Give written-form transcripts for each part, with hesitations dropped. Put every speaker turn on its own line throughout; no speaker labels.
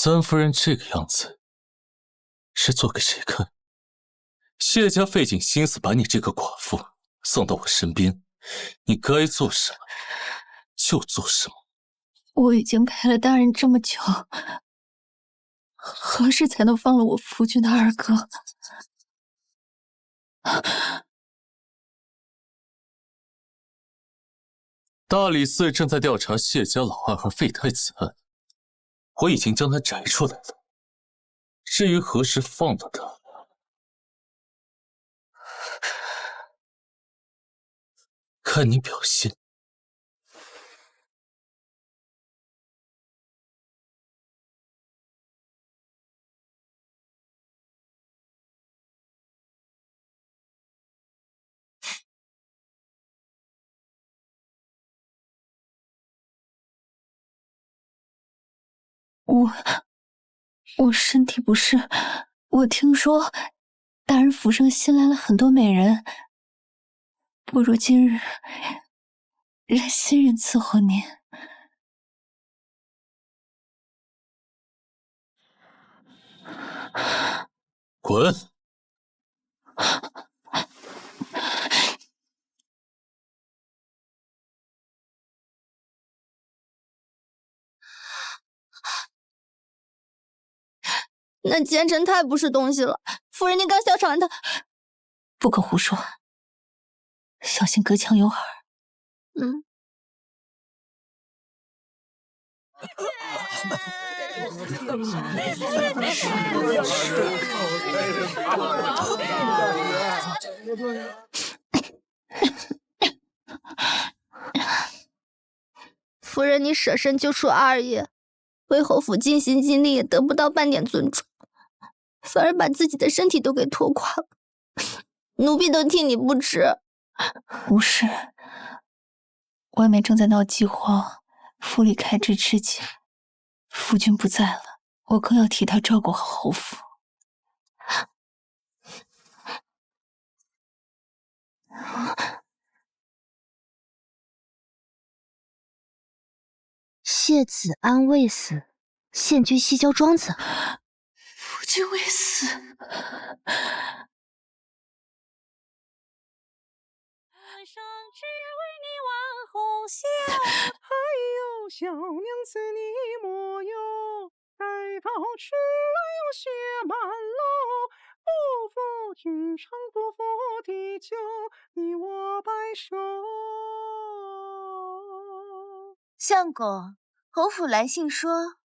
三夫人这个样子，是做给谁看？谢家费尽心思把你这个寡妇送到我身边，你该做什么就做什么。
我已经陪了大人这么久，何时才能放了我夫君的二哥？
大理寺正在调查谢家老二和废太子案，我已经将他摘出来了。至于何时放了他，看你表现。
我身体不适，我听说大人府上新来了很多美人，不如今日让新人伺候您。
滚！
那奸臣太不是东西了，夫人您刚小传的，不可胡说，小心隔墙有耳。
夫人，你舍身救出二爷，为侯府尽心尽力也得不到半点尊重，反而把自己的身体都给拖垮了，奴婢都替你不值。
无事，外面正在闹饥荒，府里开枝吃紧，夫君不在了，我更要替他照顾好侯府。
谢子安未死，现居西郊庄子。
夫君未死。
上只为你挽红袖，还有小娘子你莫忧，待到迟来有雪满楼，不负君长不负地久，你我白首。
相公，侯府来信说，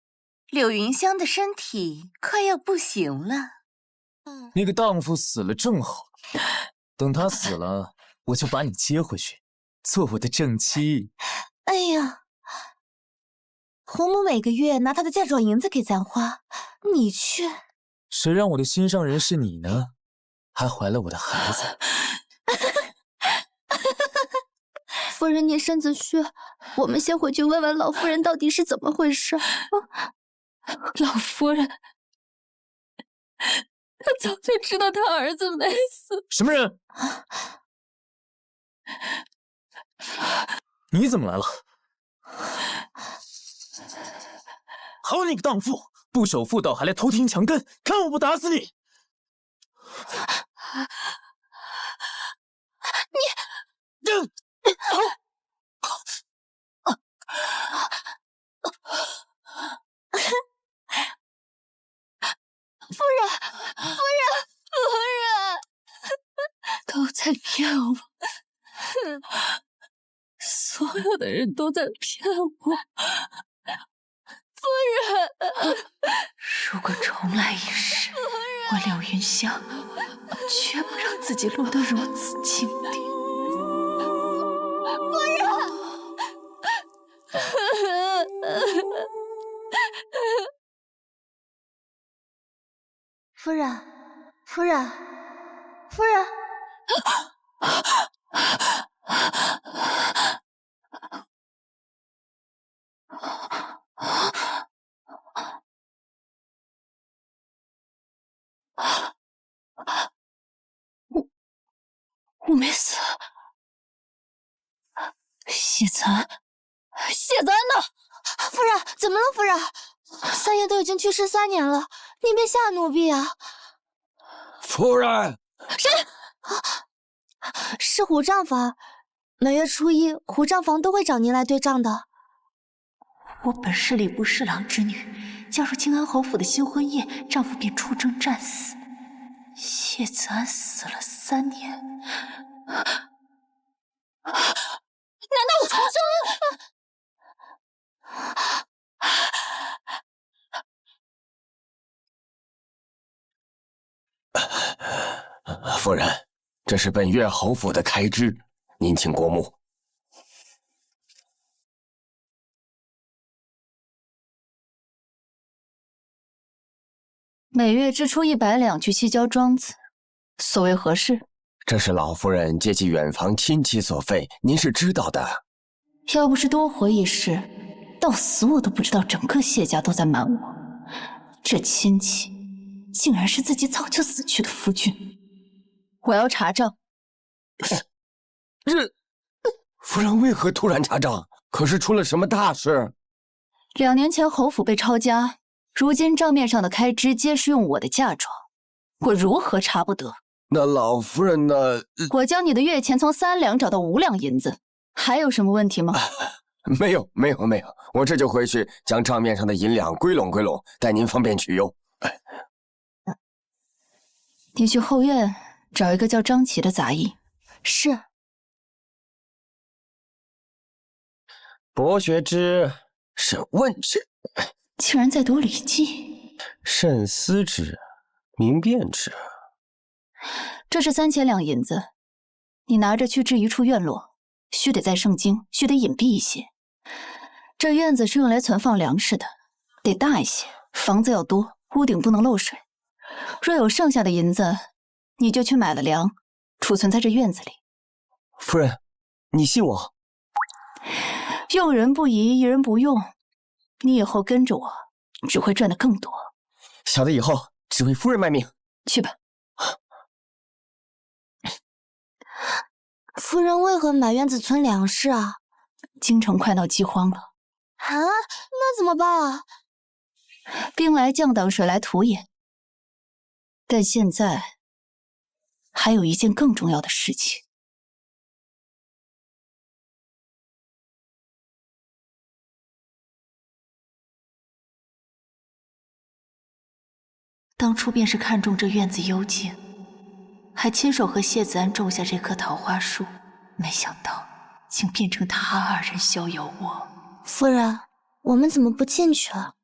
柳云香的身体快要不行了。
那个荡妇死了正好，等她死了，我就把你接回去，做我的正妻。
哎呀，侯母每个月拿她的嫁妆银子给咱花，你却……
谁让我的心上人是你呢？还怀了我的孩子。
夫人，您身子虚，我们先回去问问老夫人到底是怎么回事。
老夫人，她早就知道她儿子没死。
什么人？你怎么来了？好你个荡妇，不守妇道还来偷听墙根，看我不打死你！你，
夫人，
都在骗我，所有的人都在骗我。
夫人，
如果重来一世，我柳云香绝不让自己落得如此境地。
夫人，夫人，夫人。
我没死。谢子安，谢子安呢？
夫人，怎么了？夫人，
三爷都已经去世3年了，您别吓奴婢啊！
夫人，
谁？是胡账房，每月初1，胡账房都会找您来对账的。
我本是礼部侍郎之女，嫁入靖安侯府的新婚夜，丈夫便出征战死。谢子安死了3年，难道我重生
了？夫人，这是本月侯府的开支，您请过目。
每月支出100两去西郊庄子，所谓何事？
这是老夫人接济远房亲戚所费，您是知道的。
要不是多活一世，到死我都不知道整个谢家都在瞒我。这亲戚竟然是自己早就死去的夫君，我要查账。
这夫人为何突然查账？可是出了什么大事
？2年前侯府被抄家，如今账面上的开支皆是用我的嫁妆，我如何查不得？
那老夫人呢？
我将你的月钱从3两找到5两银子，还有什么问题吗？
没有，我这就回去将账面上的银两归拢归拢，待您方便取用。
你去后院找一个叫张琪的杂役。
是。
博学之，审问之，
竟然在读《礼记》。
慎思之，明辨之。
这是3000两银子，你拿着去置一处院落，须得在圣经，须得隐蔽一些。这院子是用来存放粮食的，得大一些，房子要多，屋顶不能漏水。若有剩下的银子，你就去买了粮，储存在这院子里。
夫人，你信我？
用人不疑，疑人不用。你以后跟着我，只会赚得更多。
小的以后只为夫人卖命。
去吧。
夫人为何买院子存粮食啊？
京城快闹饥荒了。
啊，那怎么办啊？
兵来将挡，水来土掩。但现在还有一件更重要的事情。当初便是看中这院子幽静，还亲手和谢子安种下这棵桃花树，没想到竟变成他2人逍遥窝。
夫人，我们怎么不进去啊？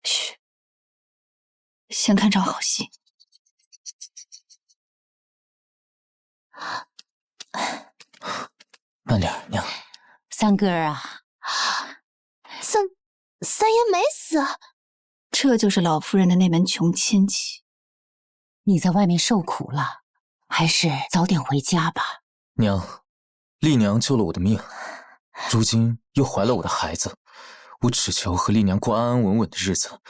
嘘，先看场好戏。
慢点，娘。
三哥啊，
三爷没死。
这就是老夫人的那门穷亲戚。
你在外面受苦了，还是早点回家吧。
娘，丽娘救了我的命，如今又怀了我的孩子，我只求和丽娘过安安稳稳的日子，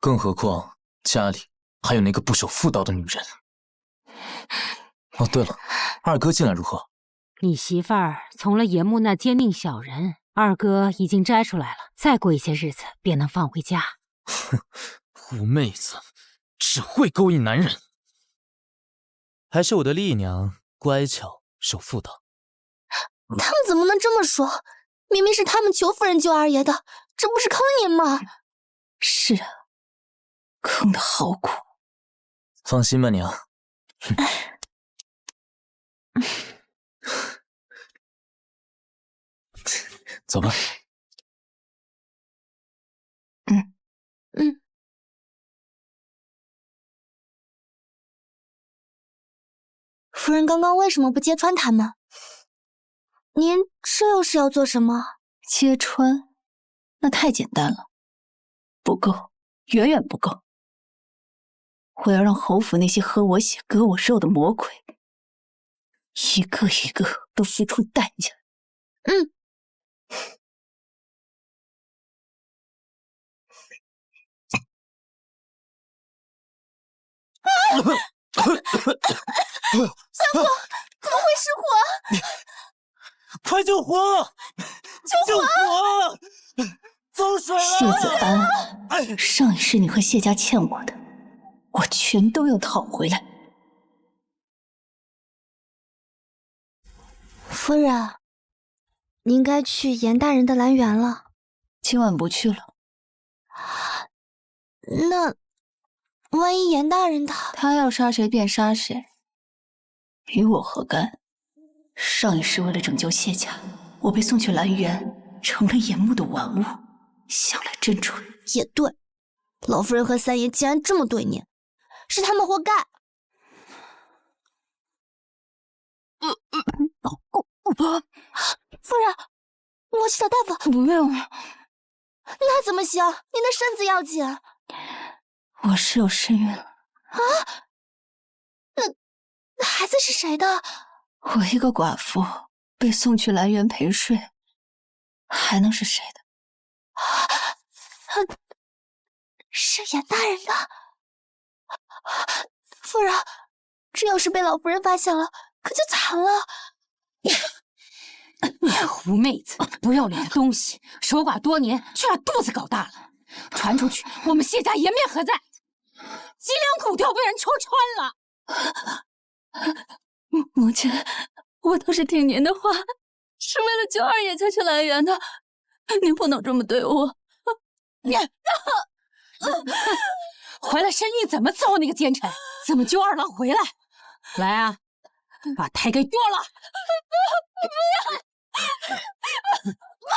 更何况家里还有那个不守妇道的女人。哦，对了，二哥进来如何？
你媳妇儿从了严木那奸佞小人，二哥已经摘出来了，再过一些日子便能放回家。
哼，狐妹子只会勾引男人。还是我的丽娘乖巧守妇道。
他们怎么能这么说？明明是他们求夫人救二爷的，这不是坑您吗？
是啊，坑得好苦。
放心吧，娘。走吧。
夫人刚刚为什么不揭穿他们？您这又是要做什么？
揭穿？那太简单了，不够，远远不够。我要让侯府那些喝我血、割我肉的魔鬼，一个一个都付出代价。
相公，怎么会失火？
快救火！救火！
走水了！
谢子安，上一世你和谢家欠我的，我全都要讨回来。
夫人，你应该去严大人的兰园了。
今晚不去了。
那万一严大人
他要杀谁便杀谁，与我何干？上一世为了拯救谢家，我被送去兰园，成了严木的玩物。想来真蠢。
也对，老夫人和三爷竟然这么对你，是他们活该。夫人，我去找大夫。
不用，
那怎么行？您的身子要紧。
我是有身孕了。
啊？那孩子是谁的？
我一个寡妇被送去兰园陪睡，还能是谁的？
是严大人的。夫人，这要是被老夫人发现了，可就惨了。
你狐妹子，不要脸的东西！守寡多年，却把肚子搞大了，传出去，我们谢家颜面何在？脊梁骨都要被人戳穿了。
母亲，我都是听您的话，是为了救二爷才去兰园的，您不能这么对我。
怀了身孕怎么伺候那个奸臣？怎么救二郎回来？来啊，把胎给剁了！
不要！放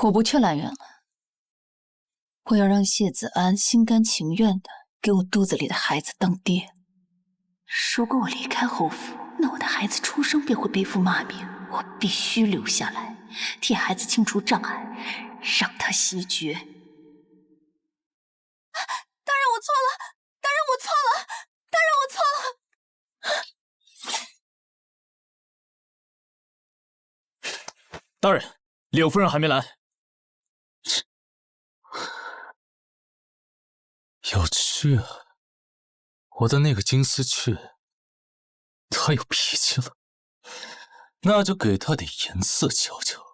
我不去兰园了，我要让谢子安心甘情愿的给我肚子里的孩子当爹。如果我离开侯府，那我的孩子出生便会背负骂名，我必须留下来，替孩子清除障碍，让他息绝。
大人，我错了！大人，我错了！大人，我错了！
大人，柳夫人还没来。
有趣啊，我的那个金丝雀，它有脾气了，那就给它点颜色瞧瞧。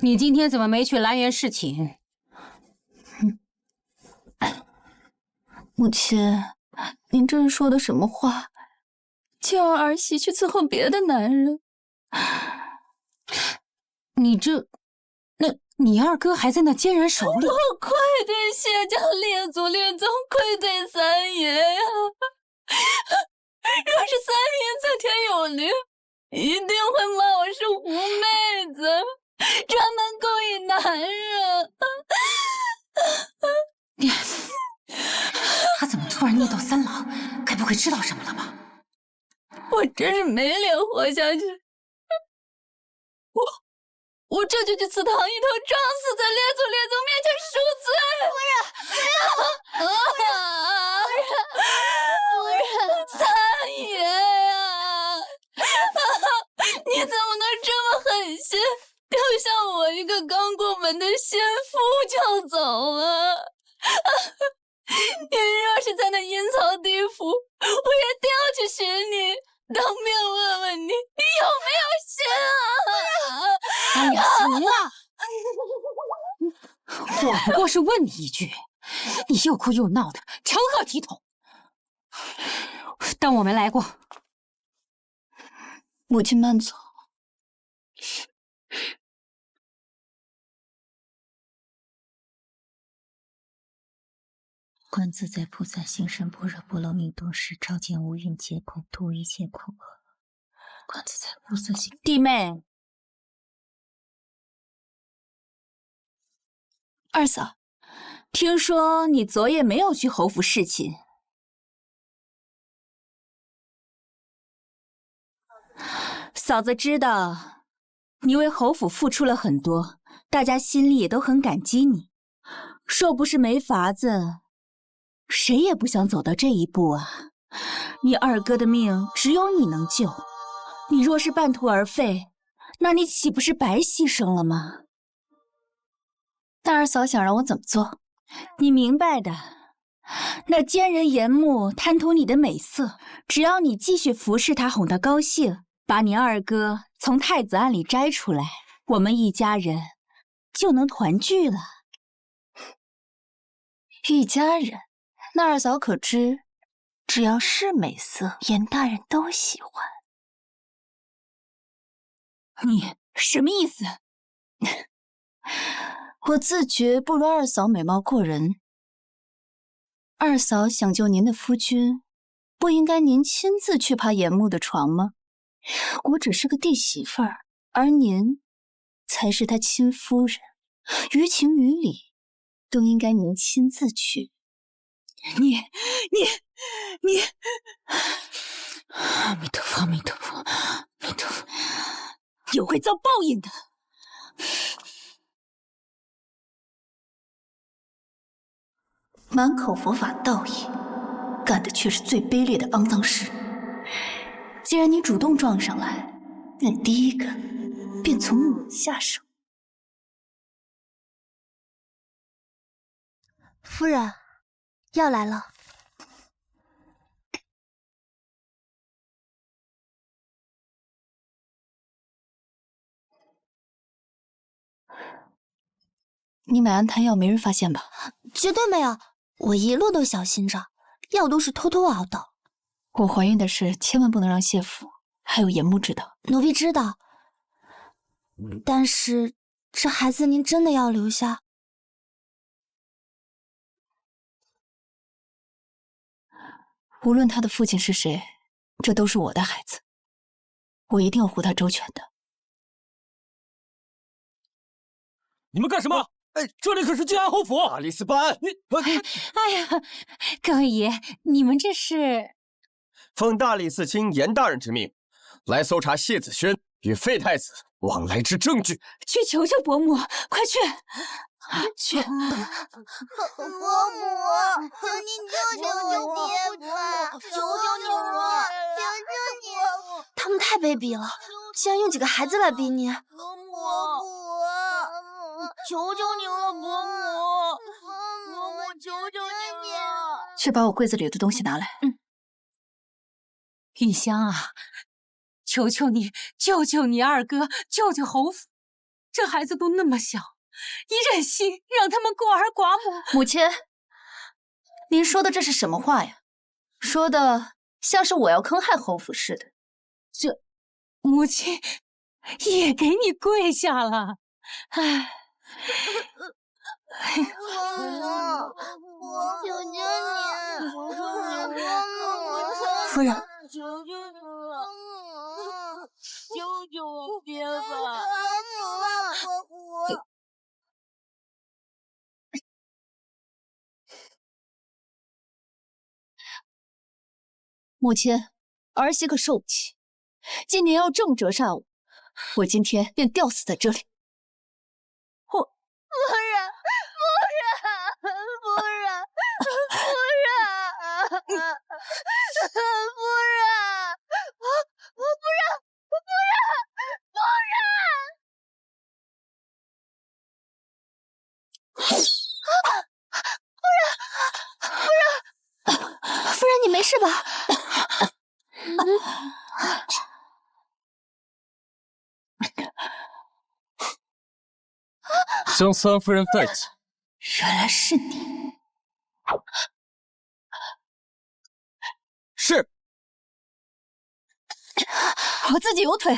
你今天怎么没去兰园侍寝？
母亲，您这是说的什么话？叫儿媳去伺候别的男人？
你这，那你二哥还在那奸人手里。
我愧对谢家列祖列宗，愧对三爷呀！若是三爷在天有灵，一定会骂我是狐妹子，专门勾引男人。
他怎么突然念叨三郎？该不会知道什么了吧？
我真是没脸活下去。我这就去祠堂一头撞死在列祖列宗面前赎罪。夫人，三爷呀，你怎么能这么狠心，丢下我一个刚过门的先夫就走了？你若是在那阴曹地府，我一定要去寻你，当面问问你有没有心啊！
哎呀，行了，我不过是问你一句，你又哭又闹的，成何体统？当我没来过。
母亲慢走。
观自在菩萨行深般若波罗蜜多时，照见五蕴皆空，度一切苦厄。观自在菩萨行。
弟妹，
二嫂，
听说你昨夜没有去侯府侍寝。嫂子知道你为侯府付出了很多，大家心里也都很感激你。若不是没法子，谁也不想走到这一步啊！你二哥的命只有你能救，你若是半途而废，那你岂不是白牺牲了吗？
那二嫂想让我怎么做？
你明白的。那奸人严木贪图你的美色，只要你继续服侍他，哄他高兴，把你二哥从太子庵里摘出来，我们一家人就能团聚了。
一家人？那二嫂可知，只要是美色，严大人都喜欢。
你什么意思？
我自觉不如二嫂美貌过人。二嫂想救您的夫君，不应该您亲自去爬严木的床吗？我只是个弟媳妇儿，而您才是他亲夫人，于情于理都应该您亲自去。
你，阿弥陀佛，阿弥陀佛，阿弥陀佛，有会遭报应的。
满口佛法道义，干的却是最卑劣的肮脏事。既然你主动撞上来，那第一个便从你下手。
夫人，药来了。
你买安胎药没人发现吧？
绝对没有，我一路都小心着，药都是偷偷熬的。
我怀孕的事千万不能让谢府还有严木知道。
奴婢知道，但是这孩子您真的要留下？
无论他的父亲是谁，这都是我的孩子，我一定要护他周全的。
你们干什么？这里可是静安侯府！
大理寺办案！
哎呀，各位爷，你们这是？
奉大理寺卿严大人之命，来搜查谢子轩与废太子往来之证据。
去求求伯母，快去！去！
伯母，求您救救爹吧！求求你了，求求你！他们太卑鄙了，竟然用几个孩子来逼你！伯母，求求你了，伯母！伯母，求求你了！
去把我柜子里的东西拿来。
玉香啊，求求你，救救你二哥，救救侯府！这孩子都那么小，你忍心让他们孤儿寡母？
母亲，您说的这是什么话呀？说的像是我要坑害侯府似的。
这母亲也给你跪下了，哎。
我求求你，
夫人，
求求你了，救救我爹吧！
母亲，儿媳可受不起，今年要正折煞我，我今天便吊死在这里。
夫人，夫人，你没事吧？
将三夫人带起。
原来是你。
是。
我自己有腿。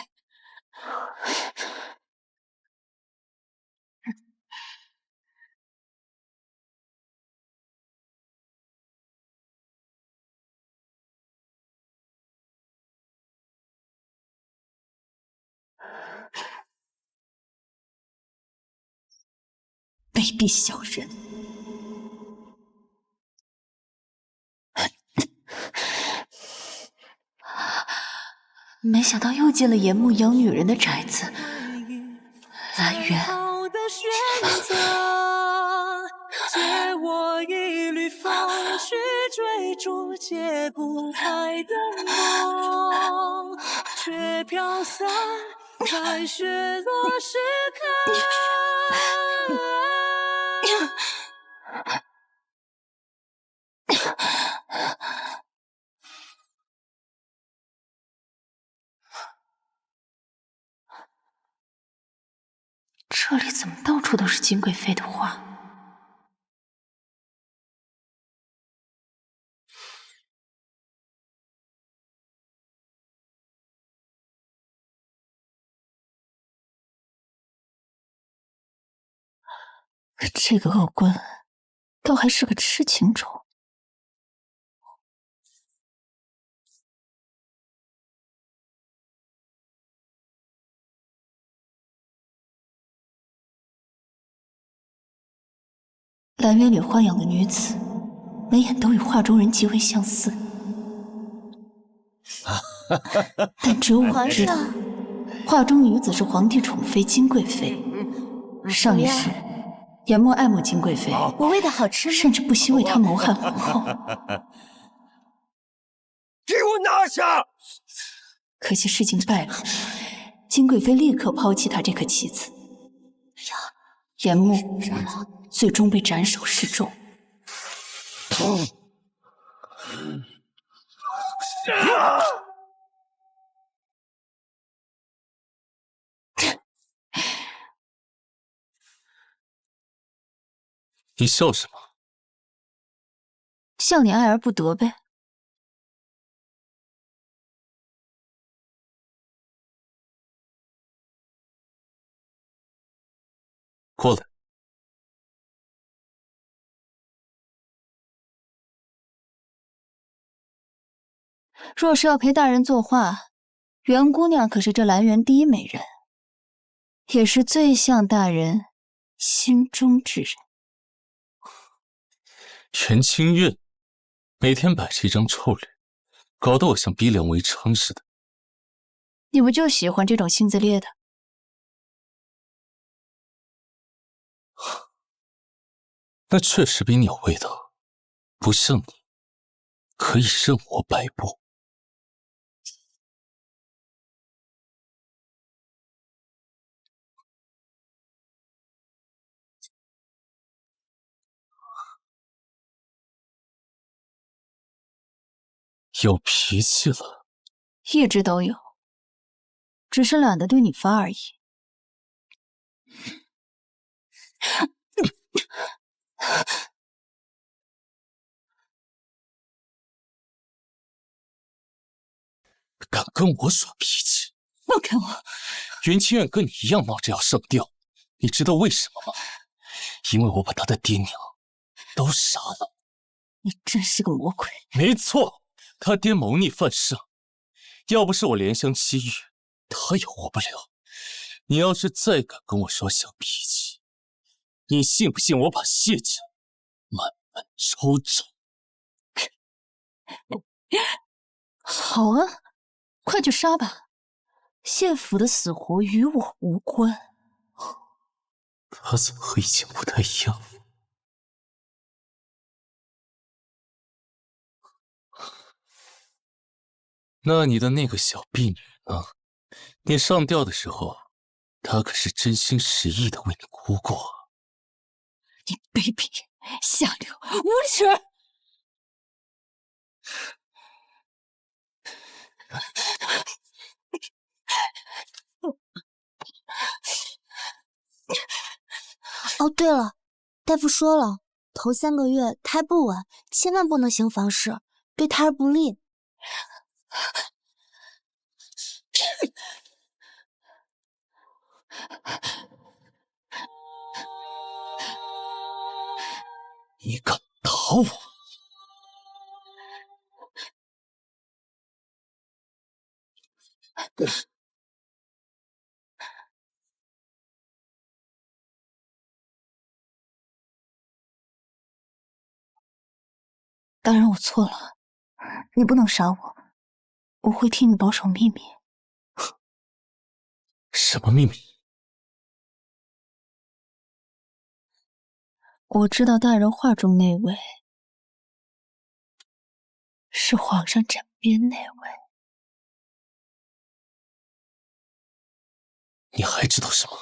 卑鄙小人！没想到又进了严木养女人的宅子，来源。
借我一缕风去追逐解不开的梦，却飘散在雪落时刻。
这里怎么到处都是金贵妃的画？这个恶棍倒还是个痴情种。兰园里豢养的女子，眉眼都与画中人极为相似，但只有我知道，画中女子是皇帝宠妃金贵妃。上一世，严墨爱慕金贵妃，
我喂的好吃吗？
甚至不惜为她谋害皇后。
给我拿下！
可惜事情败露，金贵妃立刻抛弃她这颗棋子。严木最终被斩首示众。
你笑什么？
笑你爱而不得呗。
过来。
若是要陪大人作画，袁姑娘可是这兰园第一美人，也是最像大人心中之人。
袁清月每天摆着一张臭脸，搞得我像逼良为娼似的。
你不就喜欢这种性子烈的？
那确实比你有味道，不像你可以任我摆布。有脾气了，
一直都有，只是懒得对你发而已。
敢跟我耍脾气？
放开我！
袁清远跟你一样闹着要上吊，你知道为什么吗？因为我把他的爹娘都杀了。
你真是个魔鬼！
没错，他爹谋逆犯上，要不是我怜香惜玉，他也活不了。你要是再敢跟我耍小脾气，你信不信我把谢家满门抄斩？
好啊，快去杀吧！谢府的死活与我无关。
他怎么和以前不太一样？那你的那个小婢女呢？你上吊的时候，她可是真心实意的为你哭过。
你卑鄙、下流、无耻！
哦，对了，大夫说了，头3个月胎不稳，千万不能行房事，对胎儿不利。
你敢打我？
大人，我错了，你不能杀我，我会替你保守秘密。
什么秘密？
我知道大人画中那位是皇上枕边那位。
你还知道什么？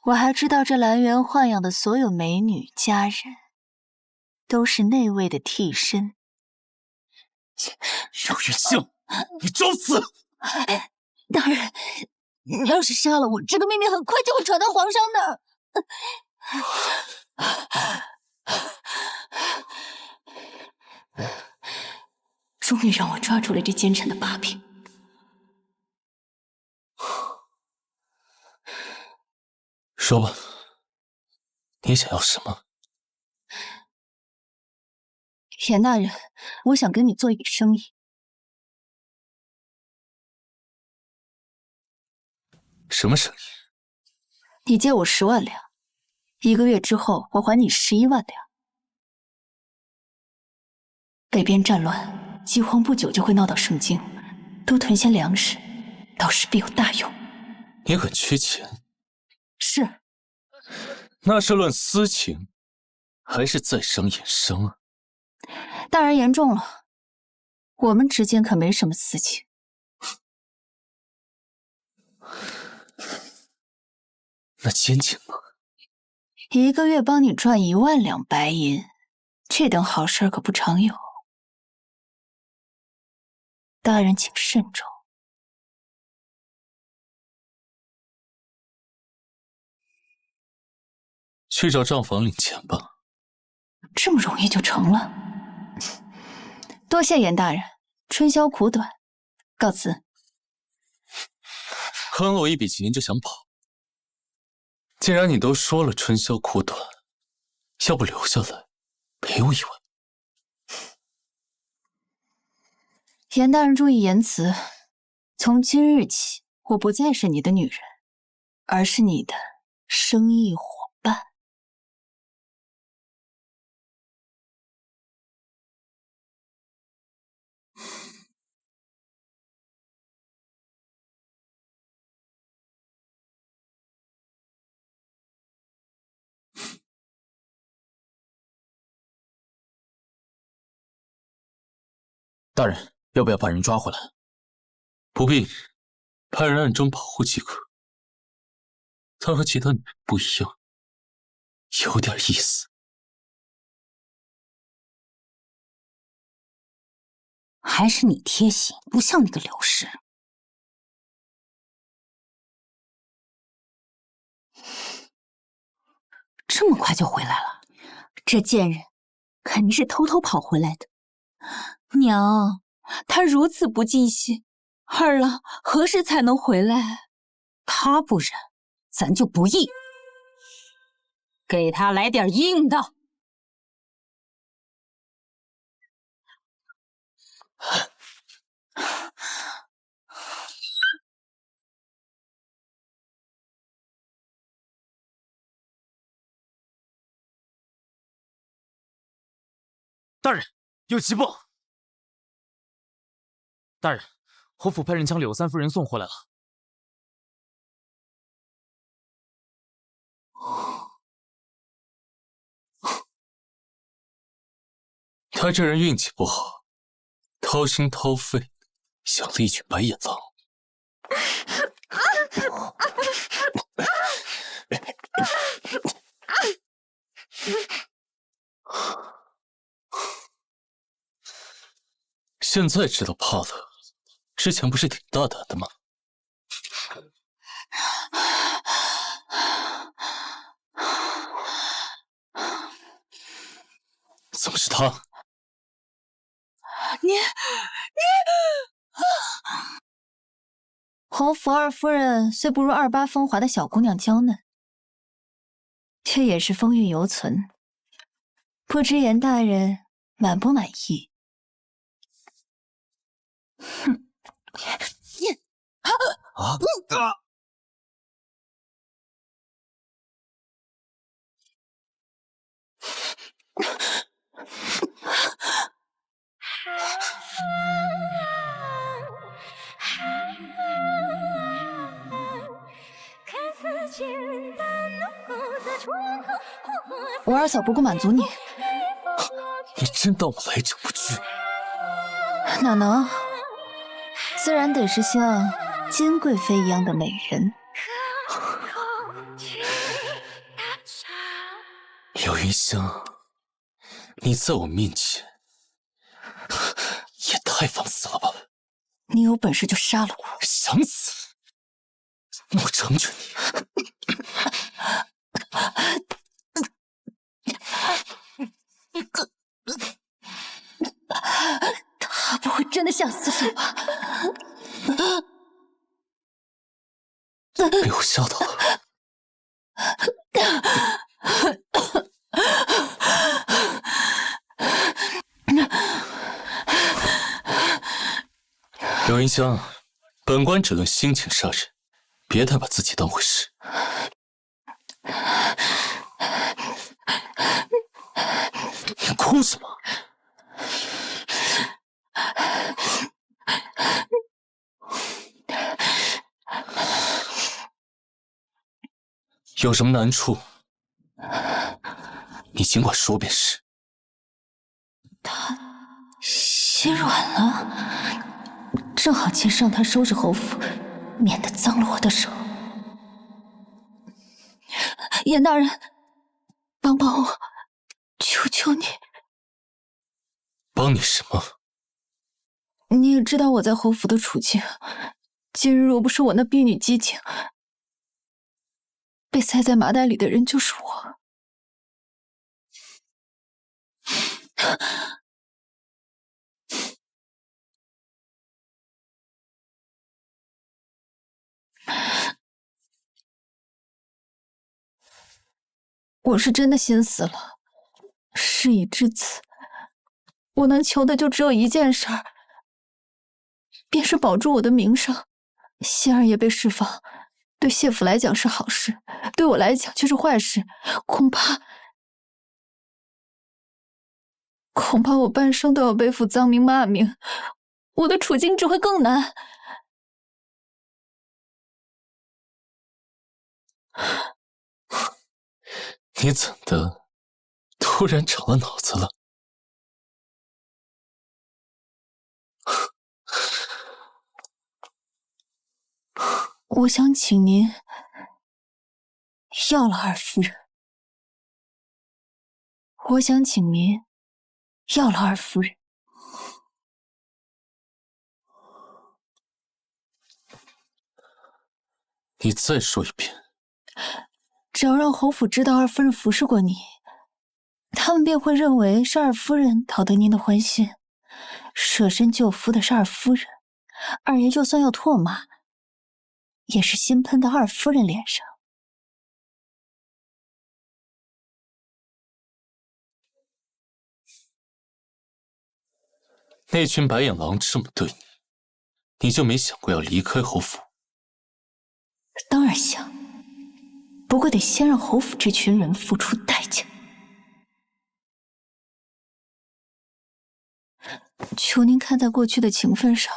我还知道这兰园豢养的所有美女佳人，都是那位的替身。
柳云香，你找死！
大人，你要是杀了我，这个秘密很快就会传到皇上那儿。终于让我抓住了这奸臣的把柄。
说吧，你想要什么？
严大人，我想跟你做一笔生意。
什么生意？
你借我10万两，1个月之后我还你11万两。北边战乱，饥荒不久就会闹到盛京，多囤些粮食，到时必有大用。
你很缺钱？
是。
那是论私情，还是在商言商啊？
大人言重了，我们之间可没什么私情。
那奸情呢
？1个月帮你赚1万两白银，这等好事可不常有。大人请慎重。
去找账房领钱吧。
这么容易就成了？多谢严大人，春宵苦短，告辞。
坑了我一笔钱就想跑？既然你都说了春宵苦短，要不留下来陪我一晚？
严大人注意言辞，从今日起，我不再是你的女人，而是你的生意伙伴。
大人，要不要把人抓回来？
不必，派人暗中保护即可。他和其他女人不一样，有点意思。
还是你贴心，不像那个刘氏。这么快就回来了，这贱人肯定是偷偷跑回来的。娘，他如此不尽心，二郎何时才能回来？他不忍，咱就不义，给他来点硬的。
大人，有急报！大人，侯府派人将柳三夫人送回来了。
他这人运气不好，掏心掏肺，养了一群白眼狼。现在知道怕了，之前不是挺大胆的吗？怎么是他？
你侯府二夫人虽不如28风华的小姑娘娇嫩，却也是风韵犹存。不知严大人满不满意？哼！我二嫂不够满足你。
你真当我来者不拒？
哪能？自然得是像金贵妃一样的美人。
柳云香，你在我面前也太放肆了吧！
你有本事就杀了我！
想死？我成全你。
他不会真的想死是吧？
被我吓到了。柳云香，本官只论心情杀人，别太把自己当回事。你哭什么？有什么难处，你尽管说便是。
他心软了，正好借上他收拾侯府，免得脏了我的手。严大人，帮帮我，求求你！
帮你什么？
你也知道我在侯府的处境，今日若不是我那婢女激情，被塞在麻袋里的人就是我。我是真的心死了，事已至此，我能求的就只有一件事儿，便是保住我的名声。希儿也被释放，对谢府来讲是好事，对我来讲却是坏事。恐怕我半生都要背负脏名骂名，我的处境只会更难。
你怎的突然长了脑子了？
我想请您要了二夫人。我想请您要了二夫人。
你再说一遍。
只要让侯府知道二夫人服侍过你，他们便会认为是二夫人讨得您的欢心，舍身救夫的是二夫人，二爷就算要唾骂，也是先喷到二夫人脸上。
那群白眼狼这么对你，你就没想过要离开侯府？
当然想，不过得先让侯府这群人付出代价。求您看在过去的情分上，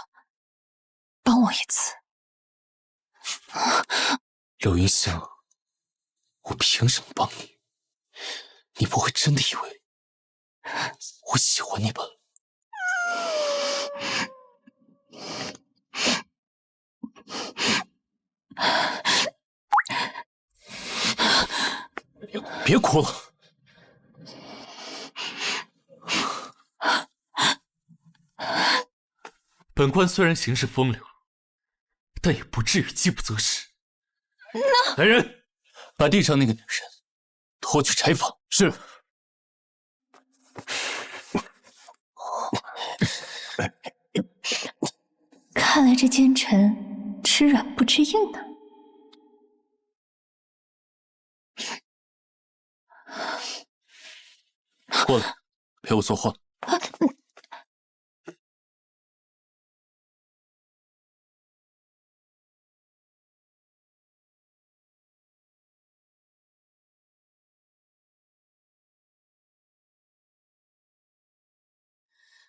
帮我一次。
柳云香，我凭什么帮你？你不会真的以为我喜欢你吧？别哭了。本官虽然行事风流，但也不至于饥不择食。来人，把地上那个女人拖去柴房。是。
看来这奸臣吃软不吃硬呢。
过来，陪我作画。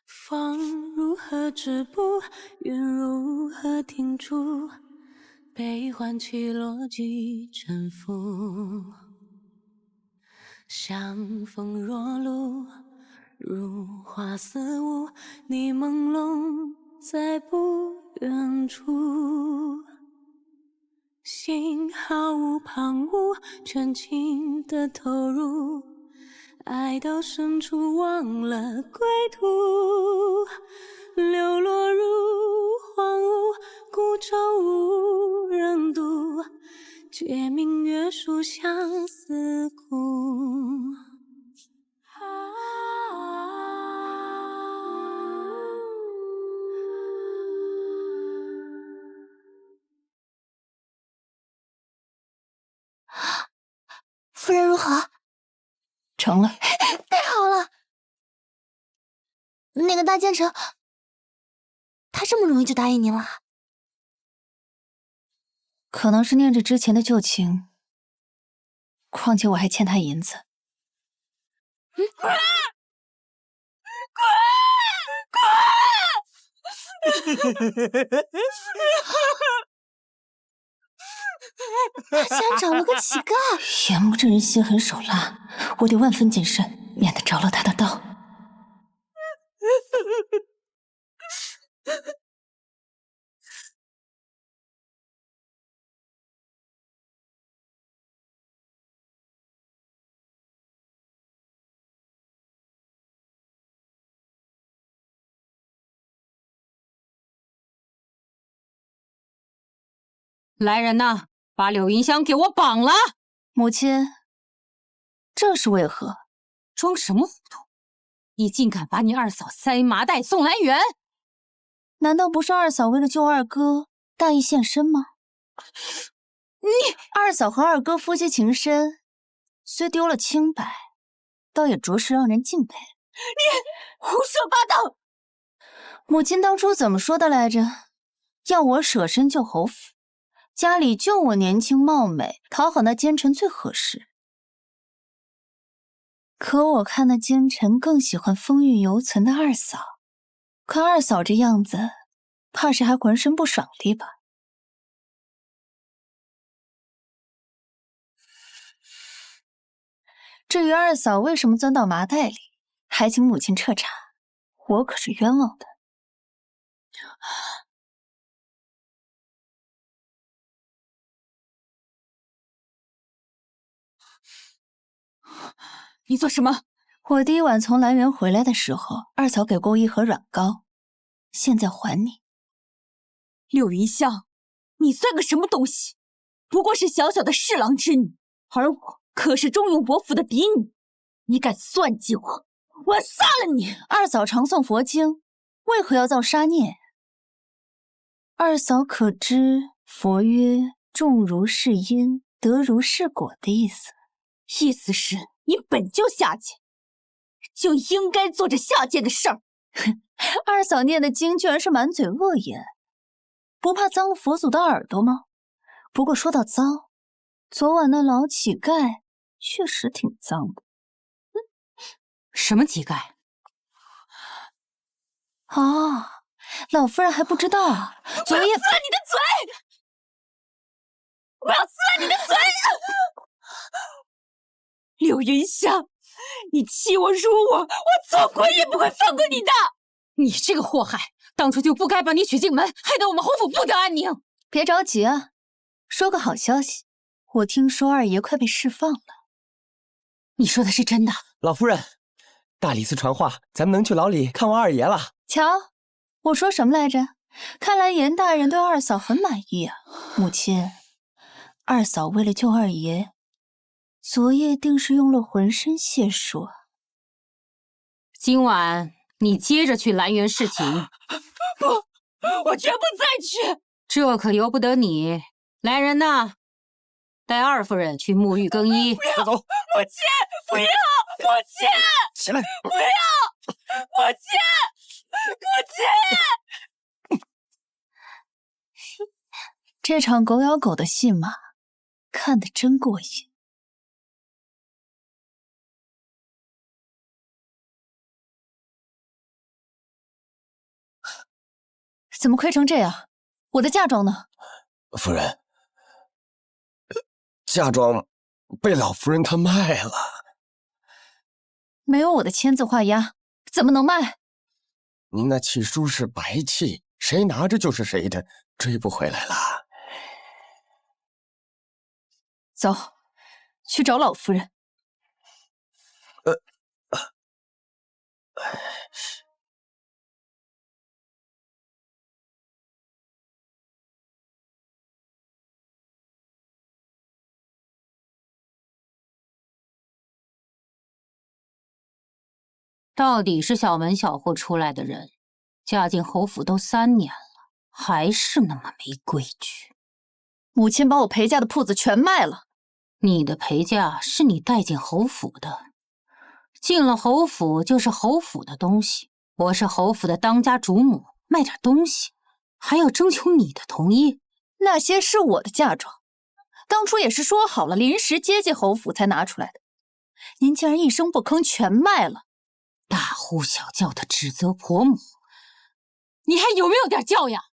风如何止步，云如何停住？悲欢起落几沉浮。像风若露，如花似雾，你朦胧在不远处。心毫无旁骛，全情的投入，爱到深处忘了归途，流落入荒芜，孤舟无人渡，借明月书相思苦。
夫人如何？
成了。
太好了！那个大奸臣，他这么容易就答应您了？
可能是念着之前的旧情，况且我还欠他银子。
滚！
他竟然找了个乞丐！
眼目这人心狠手辣，我得万分谨慎，免得着了他的道。
来人呐，把柳云香给我绑了！
母亲，这是为何？
装什么糊涂？你竟敢把你二嫂塞麻袋送来源？
难道不是二嫂为了救二哥大义献身吗？你二嫂和二哥夫妻情深，虽丢了清白，倒也着实让人敬佩。
你胡说八道！
母亲当初怎么说的来着？要我舍身救侯府，家里就我年轻貌美，讨好那奸臣最合适。可我看那奸臣更喜欢风韵犹存的二嫂，可二嫂这样子，怕是还浑身不爽利吧？至于二嫂为什么钻到麻袋里，还请母亲彻查，我可是冤枉的。
你做什么？
我第一晚从兰园回来的时候，二嫂给过我一盒软膏，现在还你。
柳云香，你算个什么东西？不过是小小的侍郎之女，而我可是中永伯府的嫡女，你敢算计我，我要杀了你！
二嫂常诵佛经，为何要造杀孽？二嫂可知佛曰种如是因，得如是果的意思？
意思是你本就下贱，就应该做这下贱的事儿。
二嫂念的经居然是满嘴恶言，不怕脏了佛祖的耳朵吗？不过说到脏，昨晚那老乞丐确实挺脏的。
什么乞丐？
哦，老夫人还不知道啊。昨夜
我要撕了你的嘴！我要撕了你的嘴！柳云香，你欺我辱我，我做鬼也不会放过你的！你这个祸害，当初就不该把你娶进门，害得我们侯府不得安宁。
别着急啊，说个好消息，我听说二爷快被释放了。
你说的是真的？
老夫人，大理寺传话，咱们能去牢里看望二爷了。
瞧，我说什么来着？看来严大人对二嫂很满意啊。母亲，二嫂为了救二爷，昨夜定是用了浑身解数。
今晚你接着去兰园侍寝。不，我绝不再去。这可由不得你。来人呐，带二夫人去沐浴更衣。
快走！
母亲，不要！母亲，
起来！
不要！母亲，母亲！
这场狗咬狗的戏码，看得真过瘾。怎么亏成这样？我的嫁妆呢？
夫人，嫁妆被老夫人她卖了。
没有我的签字画押，怎么能卖？
您那契书是白契，谁拿着就是谁的，追不回来了。
走，去找老夫人。
到底是小门小户出来的人，嫁进侯府都3年了，还是那么没规矩。
母亲把我陪嫁的铺子全卖了。
你的陪嫁是你带进侯府的，进了侯府就是侯府的东西。我是侯府的当家主母，卖点东西还要征求你的同意？
那些是我的嫁妆，当初也是说好了临时接进侯府才拿出来的。您竟然一声不吭全卖了！
大呼小叫的指责婆母，你还有没有点教养？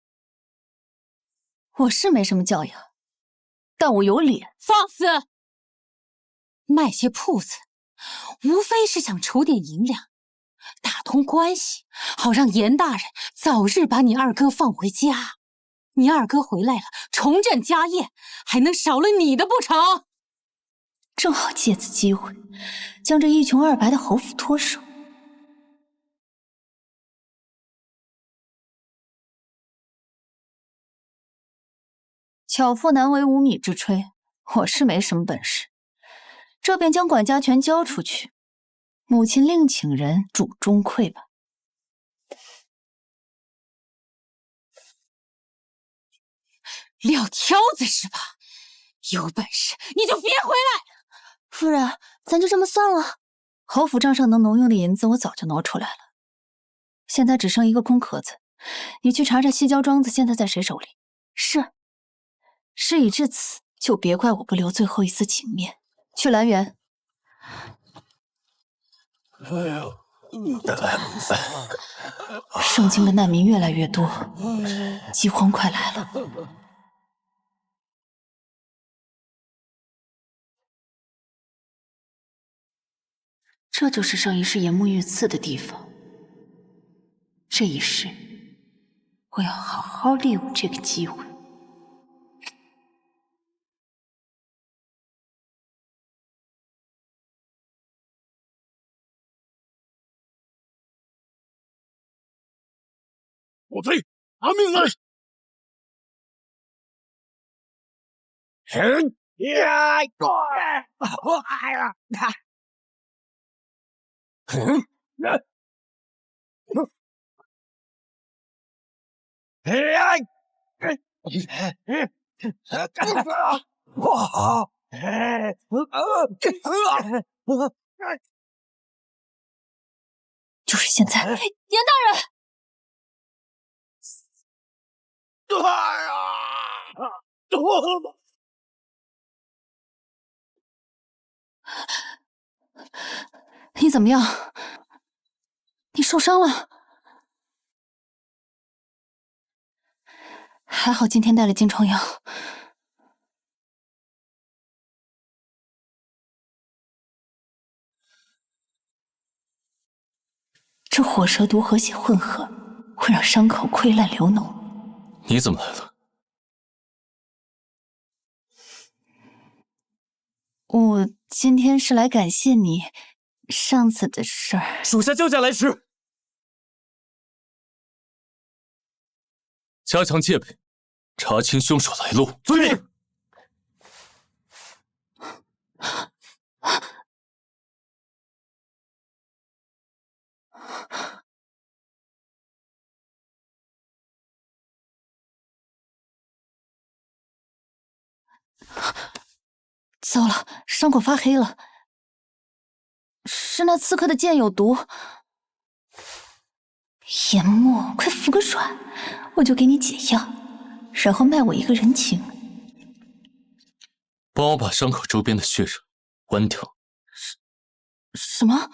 我是没什么教养，但我有脸。
放肆！卖些铺子，无非是想筹点银两，打通关系，好让严大人早日把你二哥放回家。你二哥回来了，重振家业，还能少了你的不成？
正好借此机会，将这一穷二白的侯府脱手。巧妇难为无米之炊，我是没什么本事，这便将管家权交出去，母亲另请人主钟馗吧。
撂挑子是吧？有本事你就别回来！
夫人，咱就这么算了。
侯府账上能挪用的银子我早就挪出来了，现在只剩一个空壳子，你去查查西郊庄子现在在谁手里。是。事已至此，就别怪我不留最后一丝情面。去兰园。盛京的难民越来越多，饥荒快来了。这就是上一世岩木遇刺的地方。这一世，我要好好利用这个机会。
我贼，拿命来！神呀！我爱了他。
就是现在，严大人！你怎么样？你受伤了？还好今天带了金疮药。这火蛇毒和血混合，会让伤口溃烂流脓。
你怎么来了？
我今天是来感谢你上次的事儿。
属下救驾来迟。
加强戒备，查清凶手来路。
遵命。
糟了，伤口发黑了，是那刺客的剑有毒。研墨，快服个软，我就给你解药，然后卖我一个人情。
帮我把伤口周边的血热关掉。
什么？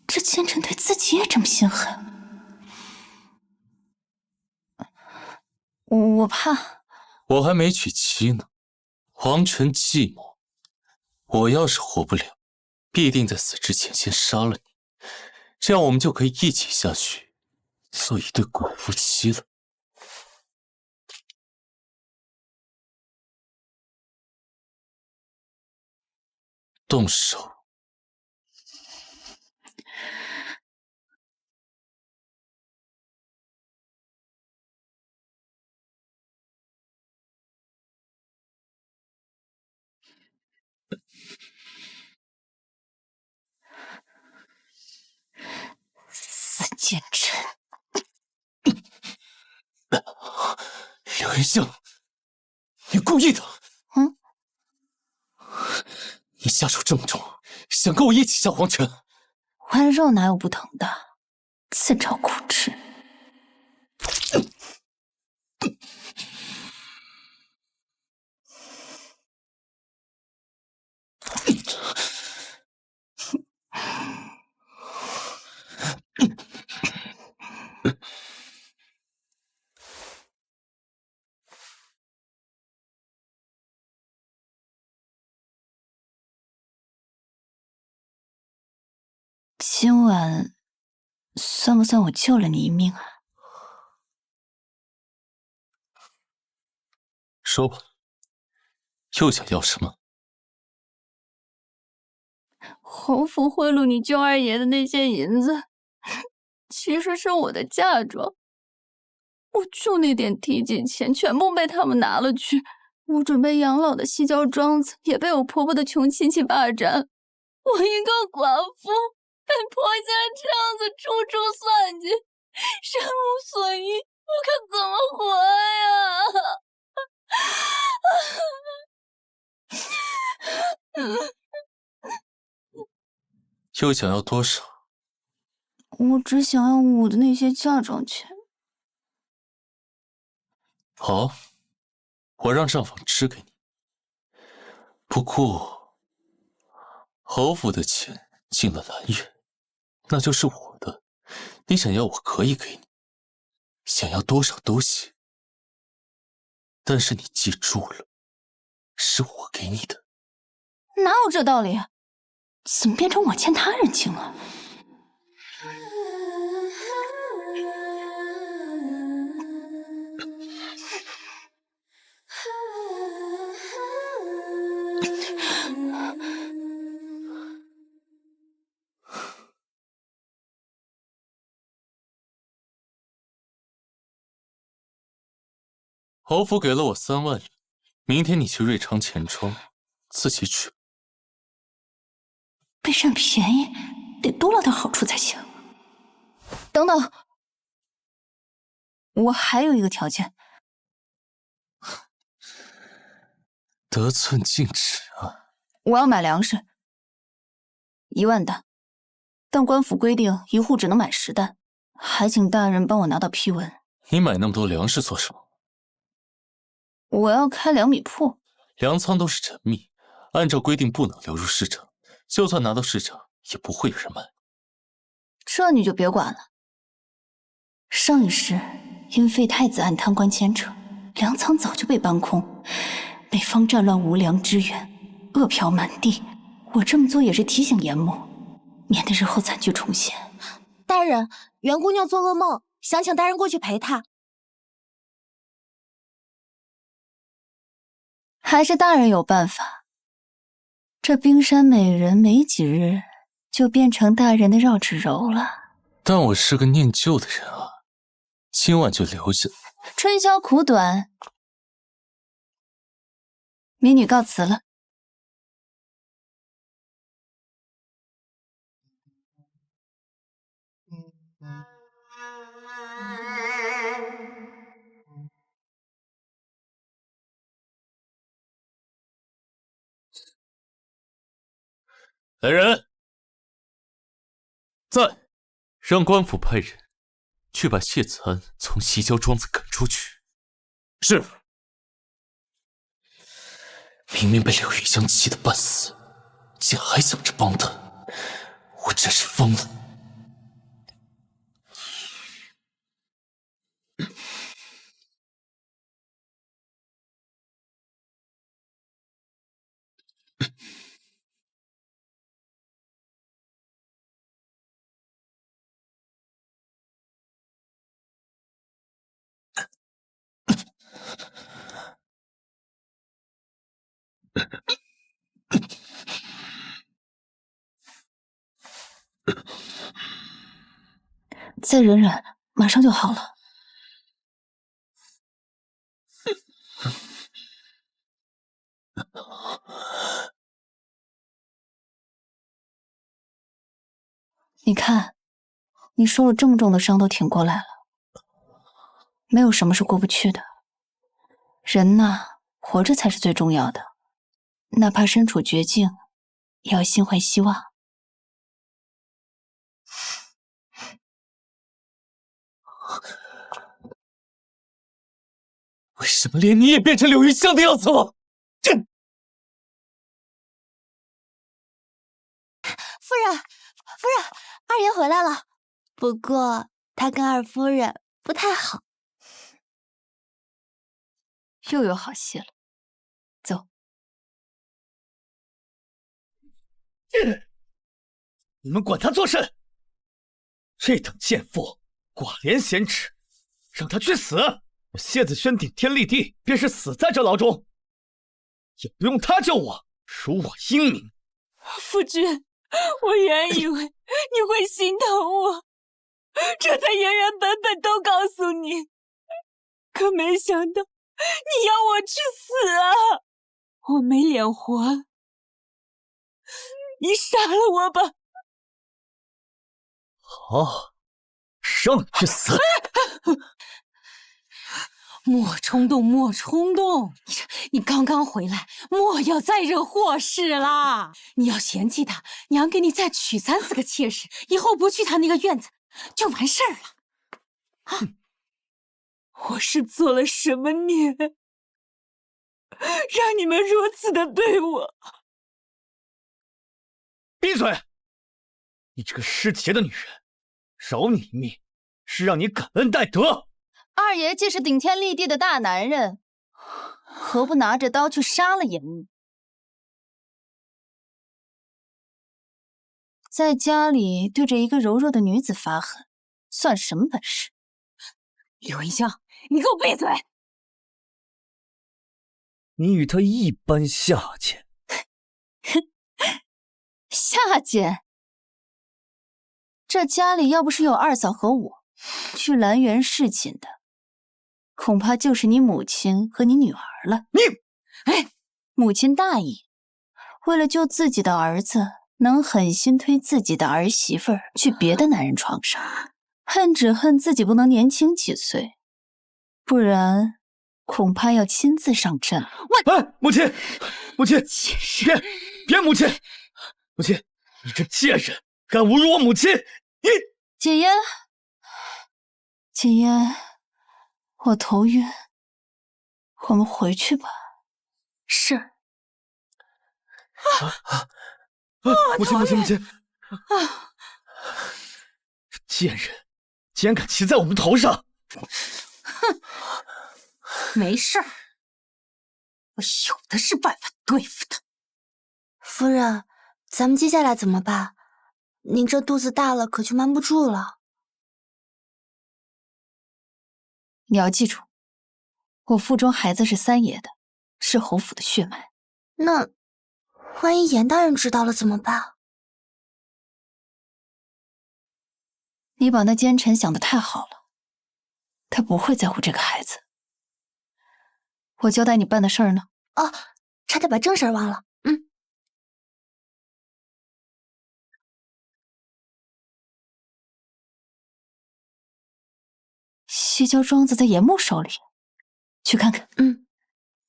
这奸臣对自己也这么心狠？我怕。
我还没娶妻呢，皇权寂寞。我要是活不了，必定在死之前先杀了你，这样我们就可以一起下去，做一对鬼夫妻了。动手！
死奸臣！
柳云香，你故意的！你下手这么重，想跟我一起下黄泉？
剜肉哪有不疼的？自找苦吃。今晚算不算我救了你一命啊？
说吧，又想要什么？
侯府贿赂你舅二爷的那些银子，其实是我的嫁妆。我就那点提金钱，全部被他们拿了去。我准备养老的西郊庄子，也被我婆婆的穷亲戚霸占。我一个寡妇，被婆家这样子处处算计，身无所依，我可怎么活呀？
又想要多少？
我只想要我的那些嫁妆钱。
好，我让账房支给你。不过，侯府的钱进了兰院，那就是我的。你想要，我可以给你，想要多少都行。但是你记住了，是我给你的。
哪有这道理？怎么变成我欠他人情了？
侯府给了我3万两，明天你去瑞昌钱庄自己取。
被占便宜，得多捞点好处才行。等等，我还有一个条件。
得寸进尺啊！
我要买粮食，1万担，但官府规定一户只能买10担，还请大人帮我拿到批文。
你买那么多粮食做什么？
我要开粮米铺。
粮仓都是陈米，按照规定不能流入市场，就算拿到市场，也不会有人买。
这你就别管了。上一世因废太子案贪官牵扯，粮仓早就被搬空，北方战乱无粮支援，饿殍满地。我这么做也是提醒严某，免得日后惨剧重现。
大人，袁姑娘做噩梦，想请大人过去陪她。
还是大人有办法。这冰山美人没几日就变成大人的绕指柔了。
但我是个念旧的人啊，今晚就留下。
春宵苦短，民女告辞了。
来人，在，让官府派人去把谢子安从西郊庄子赶出去。是。明明被柳玉香气得半死，竟还想着帮他，我真是疯了。
再忍忍，马上就好了。你看，你受了这么重的伤都挺过来了，没有什么是过不去的。人呐，活着才是最重要的，哪怕身处绝境，也要心怀希望。
为什么连你也变成柳云香的样子了？
夫人，夫人，二爷回来了。不过他跟二夫人不太好。
又有好戏了，走。
你们管他作甚？这等贱妇，寡廉鲜耻，让他去死！我谢子轩顶天立地，便是死在这牢中，也不用他救我，辱我英名。
夫君，我原以为你会心疼我，这才原原本本都告诉你，可没想到你要我去死啊！我没脸活了，你杀了我吧！
好，让你去死！
莫冲动，莫冲动！你刚刚回来，莫要再惹祸事啦！你要嫌弃他，娘给你再娶3、4个妾室，以后不去他那个院子，就完事儿了。啊！我是做了什么孽，让你们如此的对我？
闭嘴！你这个失节的女人，饶你一命，是让你感恩戴德。
二爷既是顶天立地的大男人，何不拿着刀去杀了严母？在家里对着一个柔弱的女子发狠，算什么本事？
柳云香，你给我闭嘴！
你与他一般下贱。
下贱？这家里要不是有二嫂和我去兰园侍寝的，恐怕就是你母亲和你女儿了。母亲大意，为了救自己的儿子，能狠心推自己的儿媳妇儿去别的男人床上，恨只恨自己不能年轻几岁，不然恐怕要亲自上阵了。
哎，母亲，母亲，别，母亲，母亲，你这贱人，敢侮辱我母亲！你
解烟，解烟，我头晕，我们回去吧。是。
母亲，母亲！这贱人竟然敢骑在我们头上！
哼，没事儿，我有的是办法对付他。
夫人，咱们接下来怎么办？您这肚子大了，可就瞒不住了。
你要记住，我腹中孩子是三爷的，是侯府的血脉。
那万一严大人知道了怎么办？
你把那奸臣想得太好了，他不会在乎这个孩子。我交代你办的事儿呢？
哦，差点把正事儿忘了。
西郊庄子在严木手里，去看看。